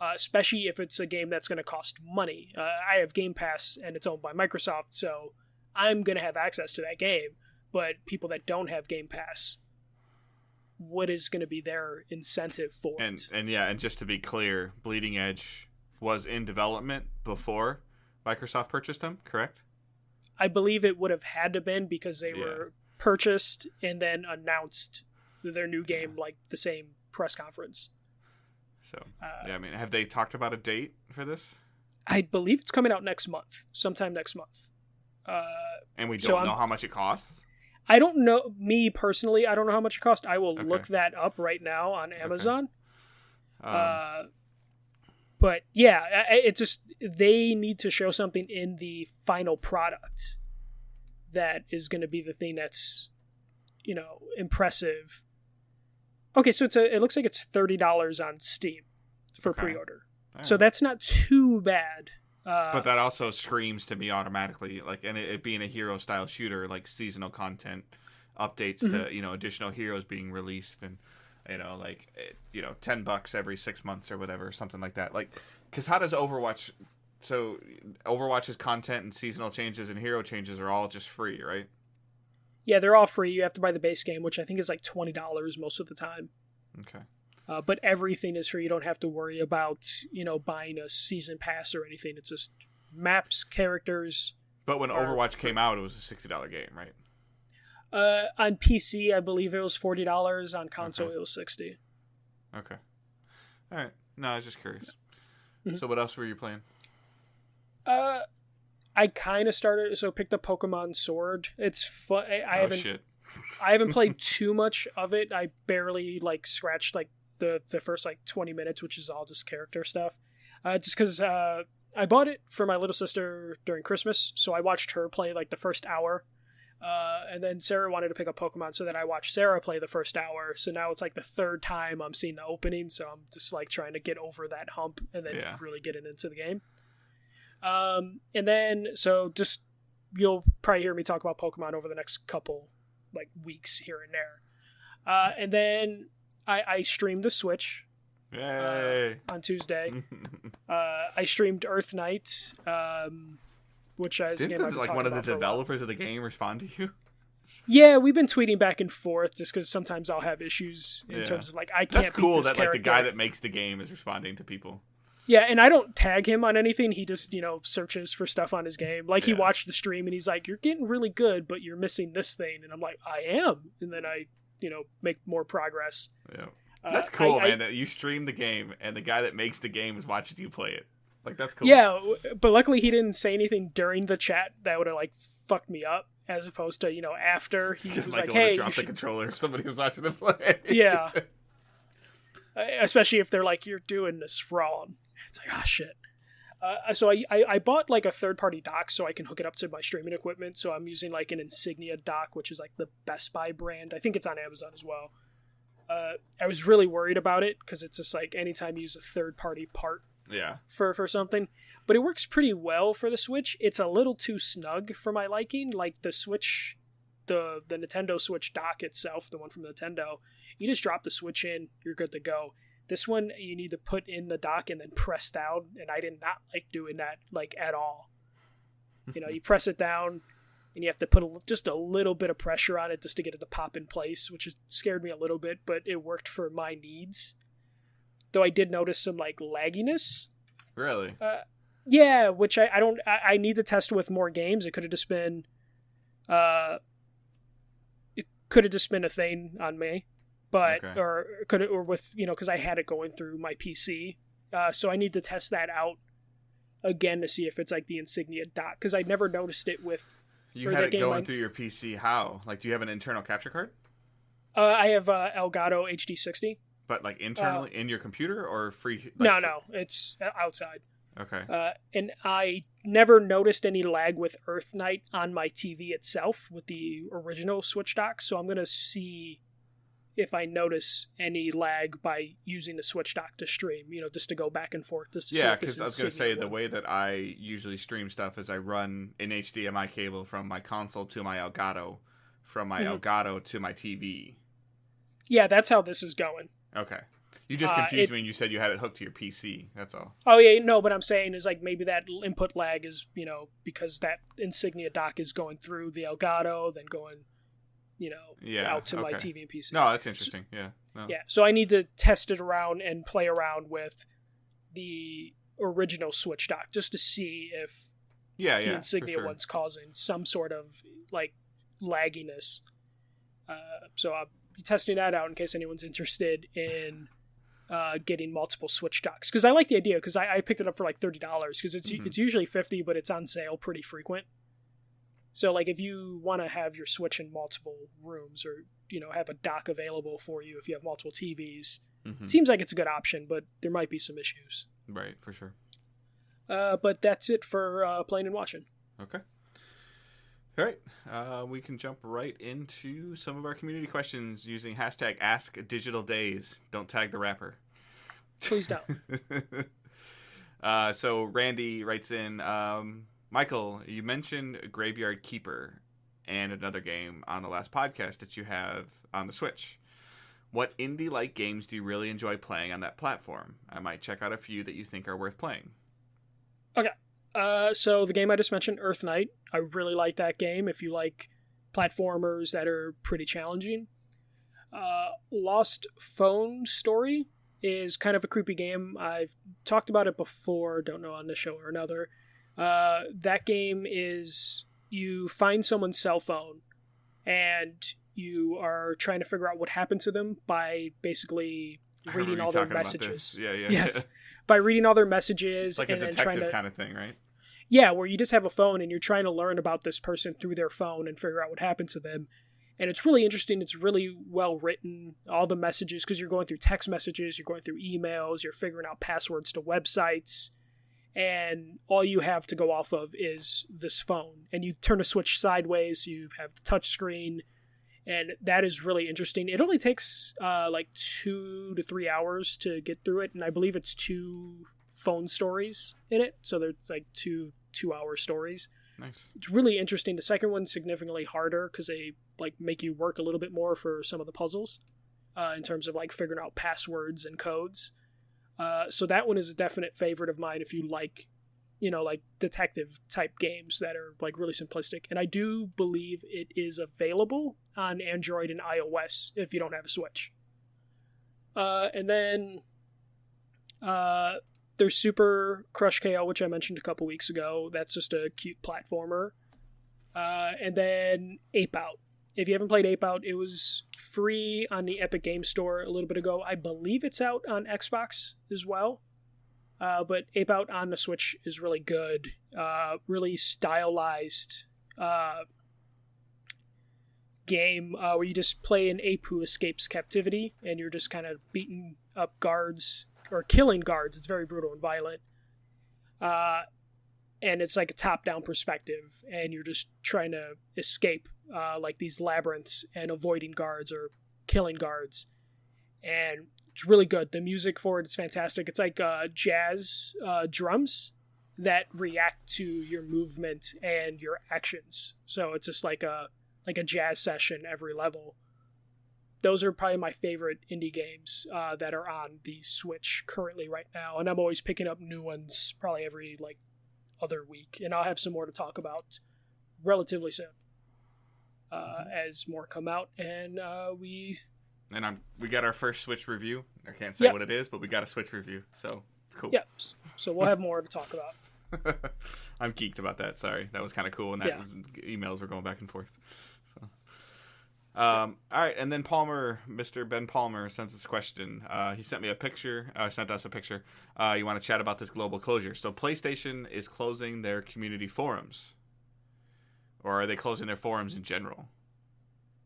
especially if it's a game that's going to cost money. I have Game Pass, and it's owned by Microsoft, so I'm going to have access to that game. But people that don't have Game Pass, what is going to be their incentive for it? And just to be clear, Bleeding Edge was in development before Microsoft purchased them, correct? I believe it would have had to been because they were purchased and then announced their new game like the same press conference. So, I mean, have they talked about a date for this? I believe it's coming out sometime next month. And we don't know how much it costs? I don't know. Me, personally, I don't know how much it costs. I will look that up right now on Amazon. But yeah, it just, they need to show something in the final product that is going to be the thing that's, impressive. Okay, so it looks like it's $30 on Steam for pre-order. Right. So that's not too bad. But that also screams to me automatically, like, and it being a hero-style shooter, like seasonal content, updates to, additional heroes being released, and $10 every 6 months or whatever, something like that. Like, because how does Overwatch? So Overwatch's content and seasonal changes and hero changes are all just free, right? Yeah, they're all free. You have to buy the base game, which I think is like $20 most of the time. Okay. But everything is free. You don't have to worry about buying a season pass or anything. It's just maps, characters. But when Overwatch came out, it was a $60 game, right? On PC, I believe it was $40. On console, it was $60. Okay. All right. No, I was just curious. Mm-hmm. So what else were you playing? I kind of picked up Pokemon Sword. It's fun. I haven't played too much of it. I barely scratched the first 20 minutes, which is all just character stuff. Just because I bought it for my little sister during Christmas, so I watched her play the first hour. And then Sarah wanted to pick up Pokemon, so then I watched Sarah play the first hour. So now it's the third time I'm seeing the opening, so I'm just trying to get over that hump and then really getting into the game. And then so just you'll probably hear me talk about Pokemon over the next couple weeks here and there. And then I streamed the Switch on Tuesday. I streamed Earth Knight. Which I didn't one of the developers of the game respond to you? Yeah, we've been tweeting back and forth just because sometimes I'll have issues in terms of I can't. That's cool beat this that character. The guy that makes the game is responding to people. Yeah, and I don't tag him on anything. He just searches for stuff on his game. He watched the stream and he's like, "You're getting really good, but you're missing this thing." And I'm like, "I am," and then I make more progress. Yeah, that's cool, man. That you stream the game and the guy that makes the game is watching you play it. That's cool. Yeah, but luckily he didn't say anything during the chat that would have fucked me up, as opposed to after he was like, "Hey, drop the controller if somebody was watching him play." Yeah, especially if they're like, "You're doing this wrong." It's like, oh shit. So I bought a third-party dock so I can hook it up to my streaming equipment. So I'm using an Insignia dock, which is the Best Buy brand. I think it's on Amazon as well. I was really worried about it because it's just anytime you use a third-party part. Yeah. For something, but it works pretty well for the Switch. It's a little too snug for my liking. The Switch, the Nintendo Switch dock itself, the one from Nintendo, you just drop the Switch in, you're good to go. This one you need to put in the dock and then press down, and I did not like doing that at all. You press it down and you have to put just a little bit of pressure on it just to get it to pop in place, which scared me a little bit, but it worked for my needs. Though I did notice some lagginess. Really? Yeah, which I need to test with more games. It could have just been a thing on me, but or with because I had it going through my PC. So I need to test that out again to see if it's the Insignia dock, because I never noticed it with. You had it going through your PC. How? Do you have an internal capture card? I have Elgato HD60. But internally in your computer or free? No, it's outside. Okay. And I never noticed any lag with Earth Knight on my TV itself with the original Switch dock. So I'm gonna see if I notice any lag by using the Switch dock to stream. Just to go back and forth. Just to see if because I was gonna say the way that I usually stream stuff is I run an HDMI cable from my console to my Elgato, from my Elgato to my TV. Yeah, that's how this is going. Okay. You just confused me when you said you had it hooked to your PC. That's all. Oh, yeah, no, but I'm saying is like maybe that input lag is, because that Insignia dock is going through the Elgato, then going, out to my TV and PC. No, that's interesting. Yeah. No. Yeah, so I need to test it around and play around with the original Switch dock just to see if the Insignia one's causing some sort of like lagginess. So I'll be testing that out in case anyone's interested in getting multiple Switch docks. Because I like the idea, because I picked it up for like $30, because it's usually $50, but it's on sale pretty frequent. So like if you want to have your Switch in multiple rooms, or have a dock available for you if you have multiple TVs, it seems like it's a good option, but there might be some issues. Right, for sure. But that's it for playing and watching. Okay. All right. We can jump right into some of our community questions using hashtag AskDigitalDays. Don't tag the rapper. Please don't. So Randy writes in, Michael, you mentioned Graveyard Keeper and another game on the last podcast that you have on the Switch. What indie-like games do you really enjoy playing on that platform? I might check out a few that you think are worth playing. Okay. So the game I just mentioned, Earth Knight, I really like that game if you like platformers that are pretty challenging. Lost Phone Story is kind of a creepy game. I've talked about it before, don't know on this show or another. That game is you find someone's cell phone and you are trying to figure out what happened to them by basically reading all their messages. Yes. By reading all their messages. Like and a then detective kind of thing, right? Yeah, where you just have a phone and you're trying to learn about this person through their phone and figure out what happened to them. And it's really interesting. It's really well written. All the messages, because you're going through text messages, you're going through emails, you're figuring out passwords to websites. And all you have to go off of is this phone. And you turn a switch sideways, you have the touch screen. And that is really interesting. It only takes like 2 to 3 hours to get through it. And I believe it's 2 phone stories in it. So there's like 2-hour stories. Nice. It's really interesting. The second one's significantly harder because they like make you work a little bit more for some of the puzzles in terms of like figuring out passwords and codes. So that one is a definite favorite of mine if you like, like detective type games that are like really simplistic. And I do believe it is available on Android and iOS if you don't have a Switch. And then there's Super Crush KO, which I mentioned a couple weeks ago. That's just a cute platformer. And then Ape Out. If you haven't played Ape Out, it was free on the Epic Games Store a little bit ago. I believe it's out on Xbox as well. But Ape Out on the Switch is really good. Really stylized game where you just play an ape who escapes captivity, and you're just kind of beating up guards or killing guards. It's very brutal and violent. And it's like a top-down perspective, and you're just trying to escape like these labyrinths and avoiding guards or killing guards. And it's really good. The music for it is fantastic. It's like jazz drums that react to your movement and your actions. So it's just like a jazz session every level. Those are probably my favorite indie games that are on the Switch currently right now. And I'm always picking up new ones probably every like other week. And I'll have some more to talk about relatively soon as more come out. And we got our first Switch review. I can't say what it is, but we got a Switch review. So it's cool. Yeah. So we'll have more to talk about. I'm geeked about that. Sorry. That was kind of cool. And emails were going back and forth. So. All right, and then Mr. Ben Palmer sends this question. He sent me a picture. Sent us a picture. You want to chat about this global closure? So PlayStation is closing their community forums, or are they closing their forums in general?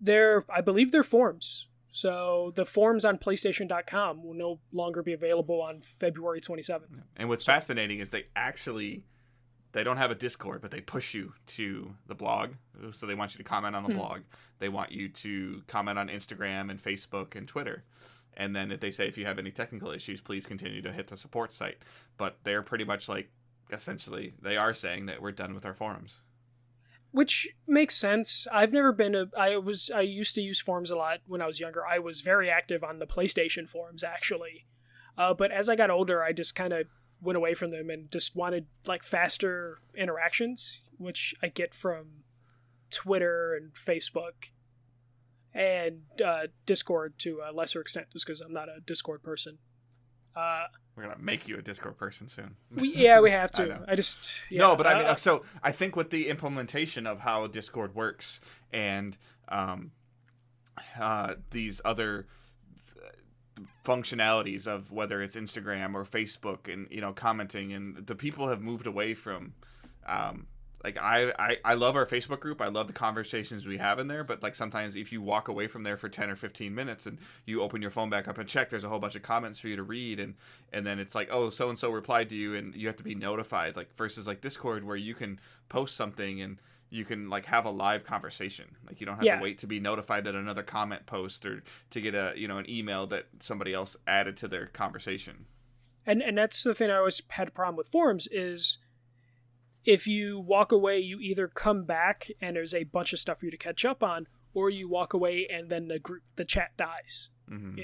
I believe they're forums. So the forums on PlayStation.com will no longer be available on February 27th. And what's fascinating is they don't have a Discord, but they push you to the blog. So they want you to comment on the blog. They want you to comment on Instagram and Facebook and Twitter. And then if they say if you have any technical issues, please continue to hit the support site. But they're pretty much like, essentially, they are saying that we're done with our forums. Which makes sense. I've never been I used to use forums a lot when I was younger. I was very active on the PlayStation forums, actually. But as I got older, I just kind of went away from them and just wanted like faster interactions, which I get from Twitter and Facebook and Discord to a lesser extent, just because I'm not a Discord person. We're gonna make you a Discord person soon. We have to. No, but I mean, so I think with the implementation of how Discord works and these other functionalities of whether it's Instagram or Facebook and commenting, and the people have moved away from like I love our Facebook group. I love the conversations we have in there, but like sometimes if you walk away from there for 10 or 15 minutes and you open your phone back up and check, there's a whole bunch of comments for you to read, and then it's like, oh, so and so replied to you and you have to be notified, like versus like Discord where you can post something and you can like have a live conversation. Like you don't have to wait to be notified that another comment post or to get a an email that somebody else added to their conversation. And that's the thing I always had a problem with forums is if you walk away, you either come back and there's a bunch of stuff for you to catch up on, or you walk away and then the chat dies. Mm-hmm.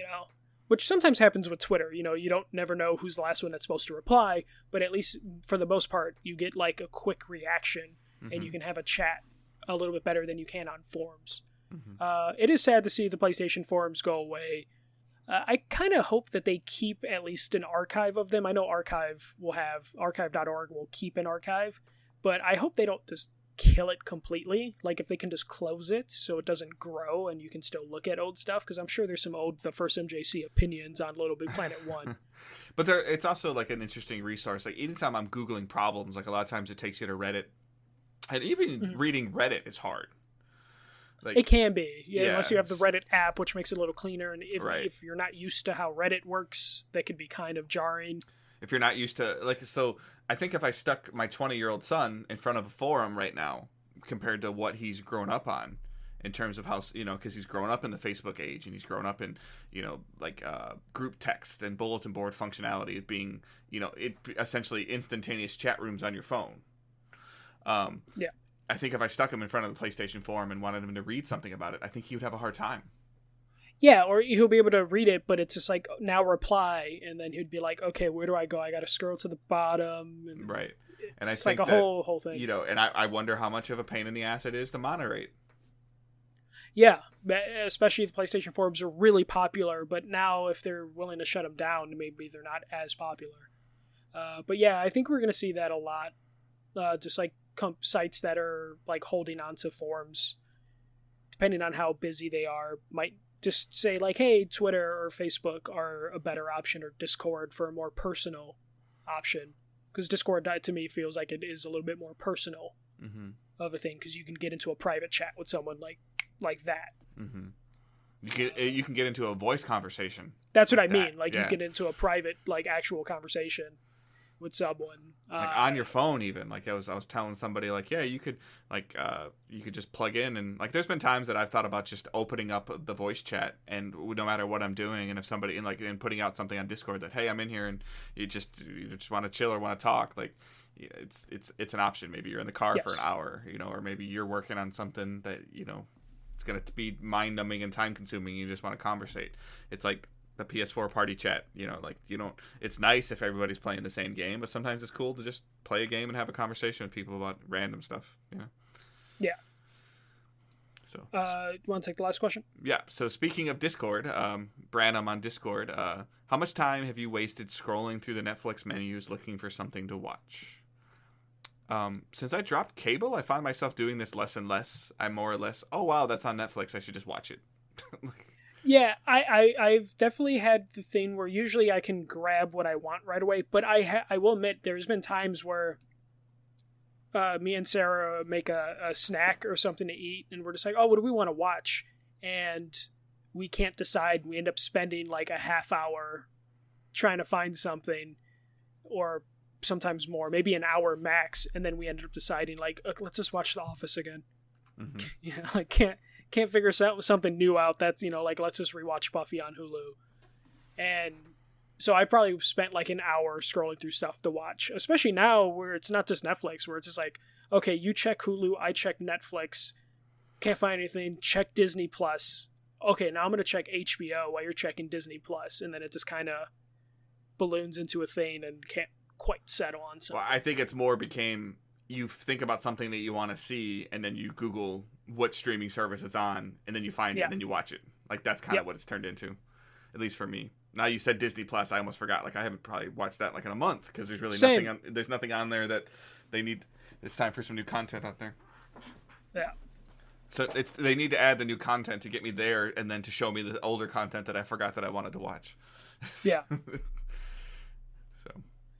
Which sometimes happens with Twitter. You don't never know who's the last one that's supposed to reply, but at least for the most part, you get like a quick reaction. Mm-hmm. And you can have a chat a little bit better than you can on forums. Mm-hmm. It is sad to see the PlayStation forums go away. I kind of hope that they keep at least an archive of them. I know archive.org will keep an archive, but I hope they don't just kill it completely. Like if they can just close it so it doesn't grow and you can still look at old stuff, because I'm sure there's some the first MJC opinions on Little Big Planet 1. But it's also like an interesting resource. Like anytime I'm Googling problems, like a lot of times it takes you to Reddit. And even reading Reddit is hard. Like, it can be, unless you have the Reddit app, which makes it a little cleaner. And if you're not used to how Reddit works, that could be kind of jarring. If you're not used to, so I think if I stuck my 20-year-old son in front of a forum right now, compared to what he's grown up on, in terms of how, because he's grown up in the Facebook age and he's grown up in, group text and bulletin board functionality being, it essentially instantaneous chat rooms on your phone. I think if I stuck him in front of the PlayStation forum and wanted him to read something about it, I think he would have a hard time. Yeah, or he'll be able to read it, but it's just like, now reply, and then he'd be like, okay, where do I go? I got to scroll to the bottom. And right. And it's like a whole thing. And I wonder how much of a pain in the ass it is to moderate. Yeah, especially the PlayStation forums are really popular, but now if they're willing to shut them down, maybe they're not as popular. But yeah, I think we're going to see that a lot. Just like sites that are like holding on to forums, depending on how busy they are, might just say like, hey, Twitter or Facebook are a better option, or Discord for a more personal option. Because Discord to me feels like it is a little bit more personal of a thing, because you can get into a private chat with someone like that. Mm-hmm. You can get into a voice conversation. That's what I mean. Like you get into a private, like actual conversation with someone, like on your phone even. Like I was telling somebody, like, yeah, you could just plug in, and like there's been times that I've thought about just opening up the voice chat, and no matter what I'm doing, and if somebody and putting out something on Discord that, hey, I'm in here and you just want to chill or want to talk, like it's an option. Maybe you're in the car for an hour, or maybe you're working on something that it's going to be mind numbing and time consuming. You just want to conversate. It's like the PS4 party chat, it's nice if everybody's playing the same game, but sometimes it's cool to just play a game and have a conversation with people about random stuff. Yeah. So, you want to take the last question? Yeah. So speaking of Discord, Branham on Discord, how much time have you wasted scrolling through the Netflix menus looking for something to watch? Since I dropped cable, I find myself doing this less and less. I'm more or less, oh wow, that's on Netflix, I should just watch it. Yeah, I've definitely had the thing where usually I can grab what I want right away, but I will admit there's been times where me and Sarah make a snack or something to eat, and we're just like, oh, what do we want to watch? And we can't decide. We end up spending like a half hour trying to find something, or sometimes more, maybe an hour max, and then we ended up deciding like, let's just watch The Office again. Mm-hmm. Like can't figure something new out. That's like, let's just rewatch Buffy on Hulu. And so I probably spent like an hour scrolling through stuff to watch, especially now where it's not just Netflix, where it's just like, okay, you check Hulu, I check Netflix, can't find anything, check Disney Plus. Okay, now I'm going to check HBO while you're checking Disney Plus, and then it just kind of balloons into a thing and can't quite settle on something. Well, I think it's more became you think about something that you want to see, and then you Google what streaming service it's on, and then you find it, and then you watch it. Like, that's kind of what it's turned into, at least for me. Now you said Disney Plus, I almost forgot. Like, I haven't probably watched that like in a month because there's really nothing on there that they need. It's time for some new content out there. Yeah. So they need to add the new content to get me there, and then to show me the older content that I forgot that I wanted to watch. Yeah. So,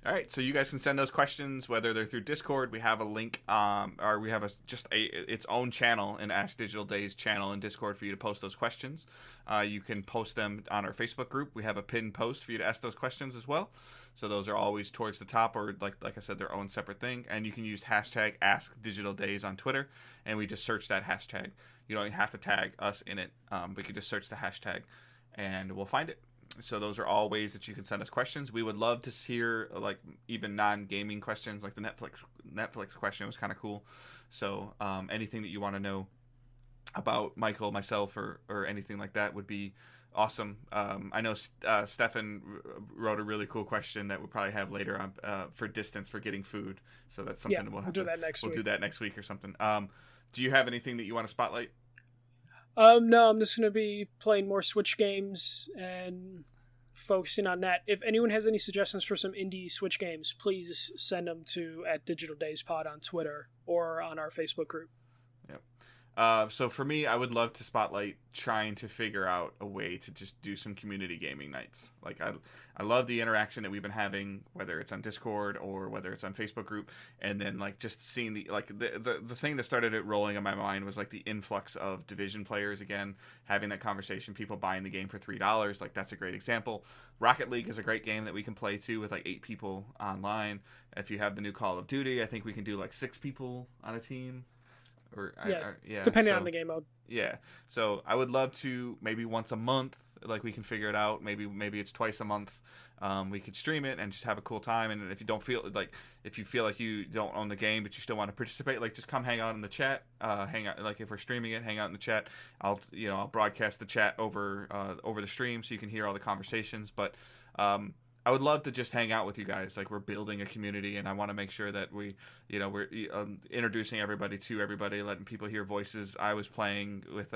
all right. So you guys can send those questions whether they're through Discord. We have a link, or we have its own channel, an Ask Digital Days channel in Discord for you to post those questions. You can post them on our Facebook group. We have a pinned post for you to ask those questions as well. So those are always towards the top, or like I said, their own separate thing. And you can use hashtag Ask Digital Days on Twitter, and we just search that hashtag. You don't have to tag us in it. We can just search the hashtag, and we'll find it. So those are all ways that you can send us questions. We would love to hear like even non-gaming questions, like the Netflix question was kind of cool. So anything that you want to know about Michael, myself, or anything like that would be awesome. I know Stefan wrote a really cool question that we'll probably have later on for distance for getting food. So that's something we'll do that next week. We'll do that next week or something. Do you have anything that you want to spotlight? No, I'm just going to be playing more Switch games and focusing on that. If anyone has any suggestions for some indie Switch games, please send them to @DigitalDaysPod on Twitter or on our Facebook group. Yep. So for me, I would love to spotlight trying to figure out a way to just do some community gaming nights. Like I love the interaction that we've been having, whether it's on Discord or whether it's on Facebook group, and then like just seeing the thing that started it rolling in my mind was like the influx of Division players again, having that conversation, people buying the game for $3. Like that's a great example. Rocket League is a great game that we can play too with like 8 people online. If you have the new Call of Duty, I think we can do like 6 people on a team. Depending on the game mode. Yeah, so I would love to maybe once a month, like we can figure it out. Maybe it's twice a month. We could stream it and just have a cool time. And if you feel like you don't own the game but you still want to participate, like just come hang out in the chat. Hang out, like if we're streaming it, hang out in the chat. I'll broadcast the chat over the stream so you can hear all the conversations. But I would love to just hang out with you guys. Like we're building a community, and I want to make sure that we're introducing everybody to everybody, letting people hear voices. I was playing with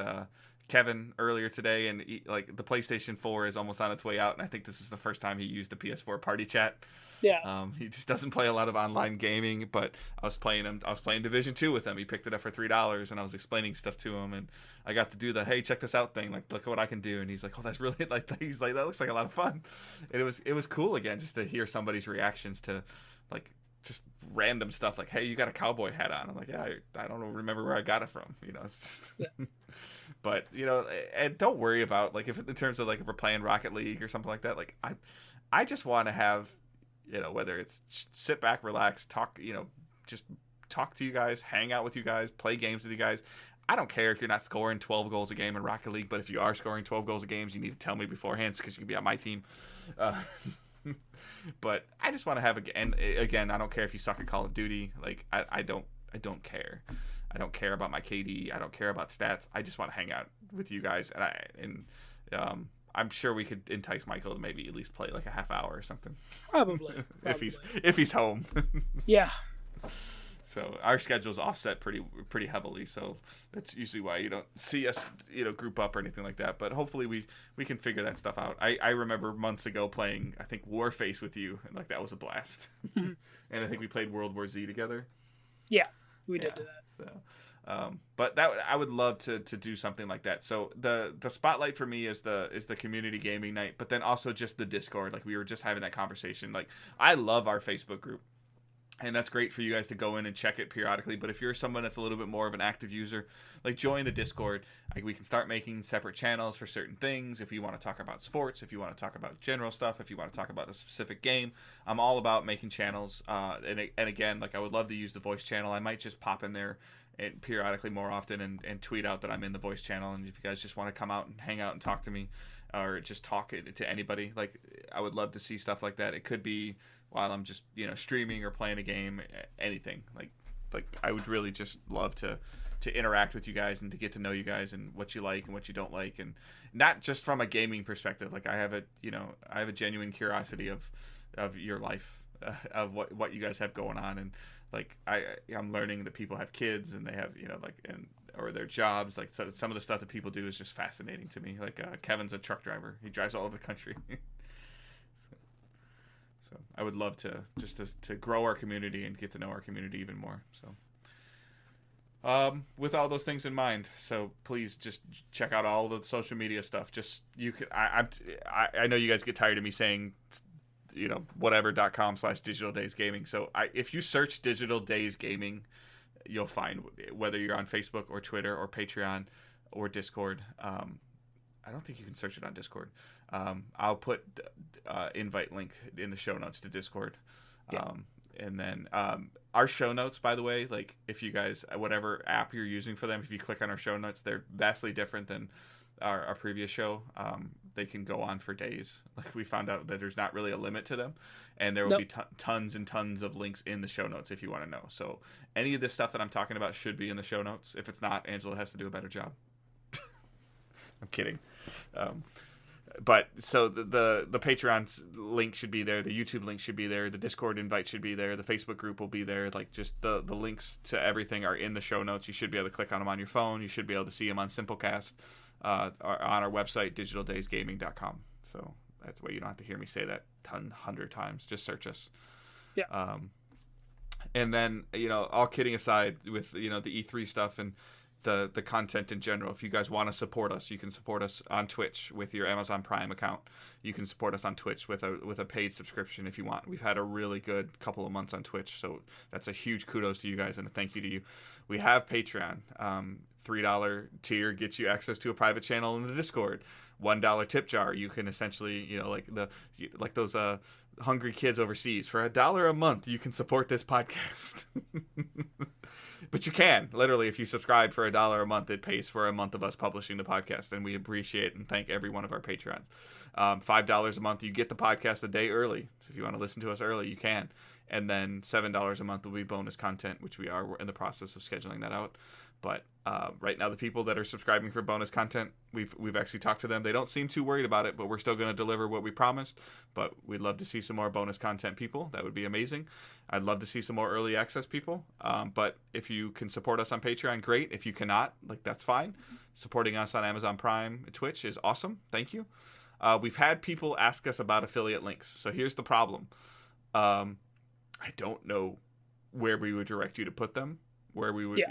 Kevin earlier today, and like the PlayStation 4 is almost on its way out, and I think this is the first time he used the PS4 party chat. Yeah. He just doesn't play a lot of online gaming, but I was playing Division 2 with him. He picked it up for $3, and I was explaining stuff to him, and I got to do the hey, check this out thing. Like, look at what I can do. And he's like, oh, that's really he's like, that looks like a lot of fun. And it was cool again just to hear somebody's reactions to like just random stuff. Like, hey, you got a cowboy hat on. I'm like, yeah, I don't remember where I got it from. It's just. Yeah. But and don't worry about like if in terms of like if we're playing Rocket League or something like that. Like I just want to have. Whether it's sit back, relax, talk, just talk to you guys, hang out with you guys, play games with you guys. I don't care if you're not scoring 12 goals a game in Rocket League, but if you are scoring 12 goals a game, you need to tell me beforehand because you can be on my team. But I just want to have and again, I don't care if you suck at Call of Duty. Like I don't care. I don't care about my KD. I don't care about stats. I just want to hang out with you guys, and I'm sure we could entice Michael to maybe at least play like a half hour or something. Probably. if he's home. Yeah. So our schedule's offset pretty heavily, so that's usually why you don't see us group up or anything like that. But hopefully we can figure that stuff out. I remember months ago playing I think Warface with you, and like that was a blast. And I think we played World War Z together. Yeah, we did do that. So. But that I would love to do something like that. So the spotlight for me is the community gaming night, but then also just the Discord. Like we were just having that conversation. Like I love our Facebook group, and that's great for you guys to go in and check it periodically. But if you're someone that's a little bit more of an active user, like join the Discord. Like we can start making separate channels for certain things. If you want to talk about sports, if you want to talk about general stuff, if you want to talk about a specific game, I'm all about making channels. And again, like I would love to use the voice channel. I might just pop in there and periodically more often and tweet out that I'm in the voice channel. And if you guys just want to come out and hang out and talk to me or just talk to anybody, like I would love to see stuff like that. It could be while I'm just streaming or playing a game, anything. Like like I would really just love to interact with you guys and to get to know you guys and what you like and what you don't like, and not just from a gaming perspective. Like I have a genuine curiosity of your life, of what you guys have going on, and like I'm learning that people have kids and they have or their jobs. Like so some of the stuff that people do is just fascinating to me. Like Kevin's a truck driver. He drives all over the country. So I would love to grow our community and get to know our community even more. So with all those things in mind, so please just check out all the social media stuff. Just you can I know you guys get tired of me saying whatever.com/digitaldaysgaming. So if you search Digital Days Gaming, you'll find, whether you're on Facebook or Twitter or Patreon or Discord. I don't think you can search it on Discord. I'll put invite link in the show notes to Discord. Yeah. And then our show notes, by the way, like if you guys, whatever app you're using for them, if you click on our show notes, they're vastly different than our previous show. They can go on for days. Like we found out that there's not really a limit to them, and there will be tons and tons of links in the show notes if you want to know. So any of this stuff that I'm talking about should be in the show notes. If it's not, Angela has to do a better job. I'm kidding. But so the Patreon's link should be there, the YouTube link should be there, the Discord invite should be there, the Facebook group will be there. Like just the links to everything are in the show notes. You should be able to click on them on your phone. You should be able to see them on Simplecast, on our website, digitaldaysgaming.com. So that's why you don't have to hear me say that 100 times. Just search us. Yeah. And then all kidding aside, with the E3 stuff and the content in general, if you guys want to support us, you can support us on Twitch with your Amazon Prime account. You can support us on Twitch with a paid subscription if you want. We've had a really good couple of months on Twitch, so that's a huge kudos to you guys and a thank you to you. We have Patreon. $3 tier gets you access to a private channel in the Discord. $1 tip jar, you can essentially like those hungry kids overseas, for $1 a month you can support this podcast. But you can literally, if you subscribe for $1 a month, it pays for a month of us publishing the podcast, and we appreciate and thank every one of our patrons. $5 a month, you get the podcast a day early, so if you want to listen to us early, you can. And then $7 a month will be bonus content, which we're in the process of scheduling that out. But right now, the people that are subscribing for bonus content, we've actually talked to them. They don't seem too worried about it, but we're still going to deliver what we promised. But we'd love to see some more bonus content people. That would be amazing. I'd love to see some more early access people. But if you can support us on Patreon, great. If you cannot, that's fine. Supporting us on Amazon Prime, Twitch is awesome. Thank you. We've had people ask us about affiliate links. So here's the problem. I don't know where we would direct you to put them. Where we would,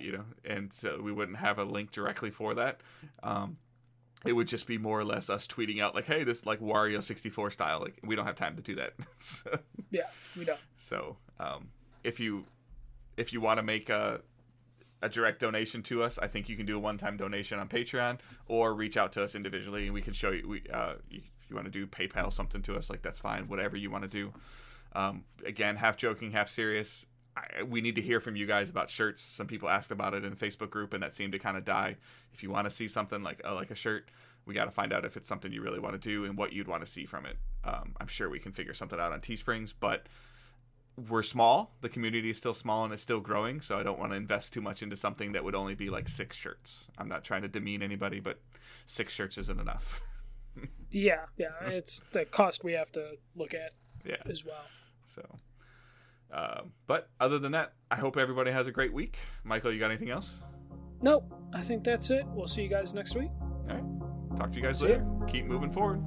and so we wouldn't have a link directly for that. It would just be more or less us tweeting out like, hey, this like Wario 64 style. Like we don't have time to do that. So, yeah, we don't. So if you want to make a direct donation to us, I think you can do a one-time donation on Patreon or reach out to us individually, and we can show you. If you want to do PayPal something to us, like that's fine. Whatever you want to do. Again, half joking, half serious. We need to hear from you guys about shirts. Some people asked about it in the Facebook group, and that seemed to kind of die. If you want to see something like a shirt, we got to find out if it's something you really want to do and what you'd want to see from it. I'm sure we can figure something out on Teesprings, but we're small. The community is still small and it's still growing, so I don't want to invest too much into something that would only be like 6 shirts. I'm not trying to demean anybody, but 6 shirts isn't enough. Yeah, it's the cost we have to look at as well. So... but other than that, I hope everybody has a great week. Michael, you got anything else? Nope. I think that's it. We'll see you guys next week. All right. Talk to you guys later. Keep moving forward.